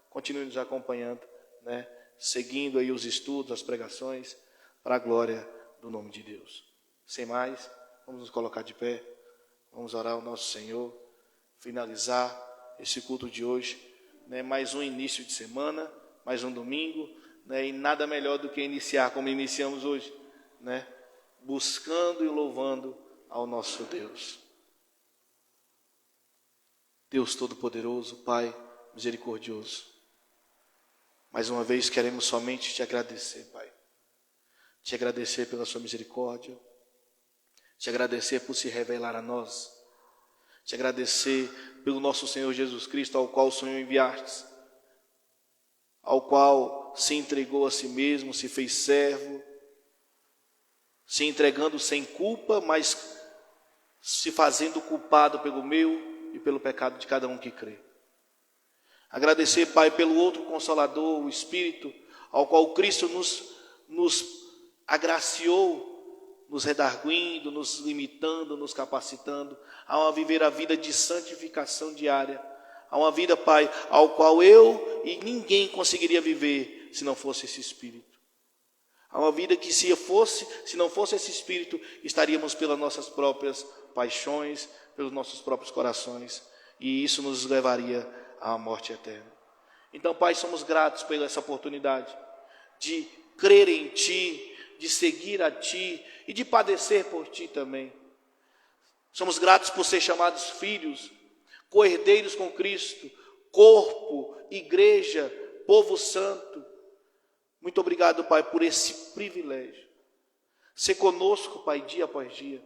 continue nos acompanhando, né? Seguindo aí os estudos, as pregações, para a glória do nome de Deus. Sem mais, vamos nos colocar de pé, vamos orar ao nosso Senhor, finalizar esse culto de hoje, né? Mais um início de semana, mais um domingo, né? E nada melhor do que iniciar como iniciamos hoje, né? Buscando e louvando ao nosso Deus. Deus Todo-Poderoso, Pai misericordioso, mais uma vez queremos somente te agradecer, Pai. Te agradecer pela sua misericórdia, te agradecer por se revelar a nós, te agradecer pelo nosso Senhor Jesus Cristo, ao qual o Senhor enviaste, ao qual se entregou a si mesmo, se fez servo, se entregando sem culpa, mas se fazendo culpado pelo meu e pelo pecado de cada um que crê. Agradecer, Pai, pelo outro Consolador, o Espírito, ao qual Cristo nos agraciou, nos redarguindo, nos limitando, nos capacitando a viver a vida de santificação diária, a uma vida, Pai, ao qual eu e ninguém conseguiria viver se não fosse esse Espírito. A uma vida que se não fosse esse Espírito, estaríamos pelas nossas próprias paixões, pelos nossos próprios corações, e isso nos levaria à morte eterna. Então, Pai, somos gratos por essa oportunidade de crer em Ti, de seguir a Ti e de padecer por Ti também. Somos gratos por ser chamados filhos, co-herdeiros com Cristo, corpo, igreja, povo santo. Muito obrigado, Pai, por esse privilégio. Ser conosco, Pai, dia após dia.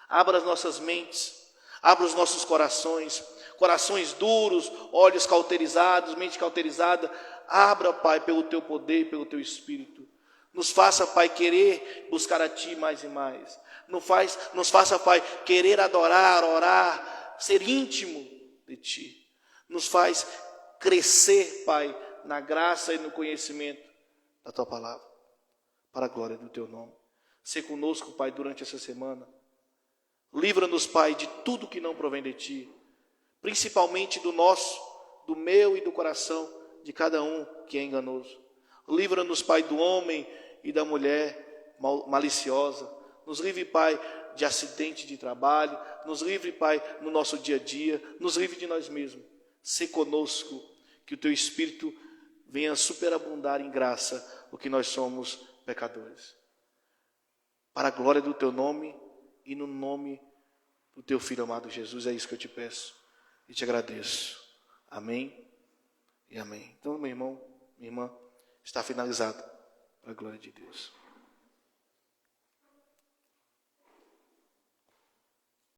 Abra as nossas mentes, abra os nossos corações duros, olhos cauterizados, mente cauterizada. Abra, Pai, pelo Teu poder e pelo Teu Espírito. Nos faça, Pai, querer buscar a Ti mais e mais. Nos faça, Pai, querer adorar, orar, ser íntimo de Ti. Nos faz crescer, Pai, na graça e no conhecimento da Tua palavra, para a glória do Teu nome. Ser conosco, Pai, durante essa semana. Livra-nos, Pai, de tudo que não provém de Ti, principalmente do meu e do coração de cada um que é enganoso. Livra-nos, Pai, do homem e da mulher maliciosa. Nos livre, Pai, de acidente de trabalho. Nos livre, Pai, no nosso dia a dia. Nos livre de nós mesmos. Ser conosco, que o Teu Espírito venha superabundar em graça, porque nós somos pecadores. Para a glória do Teu nome e no nome do Teu Filho amado Jesus, é isso que eu te peço e te agradeço. Amém e amém. Então, meu irmão, minha irmã, está finalizado, para a glória de Deus.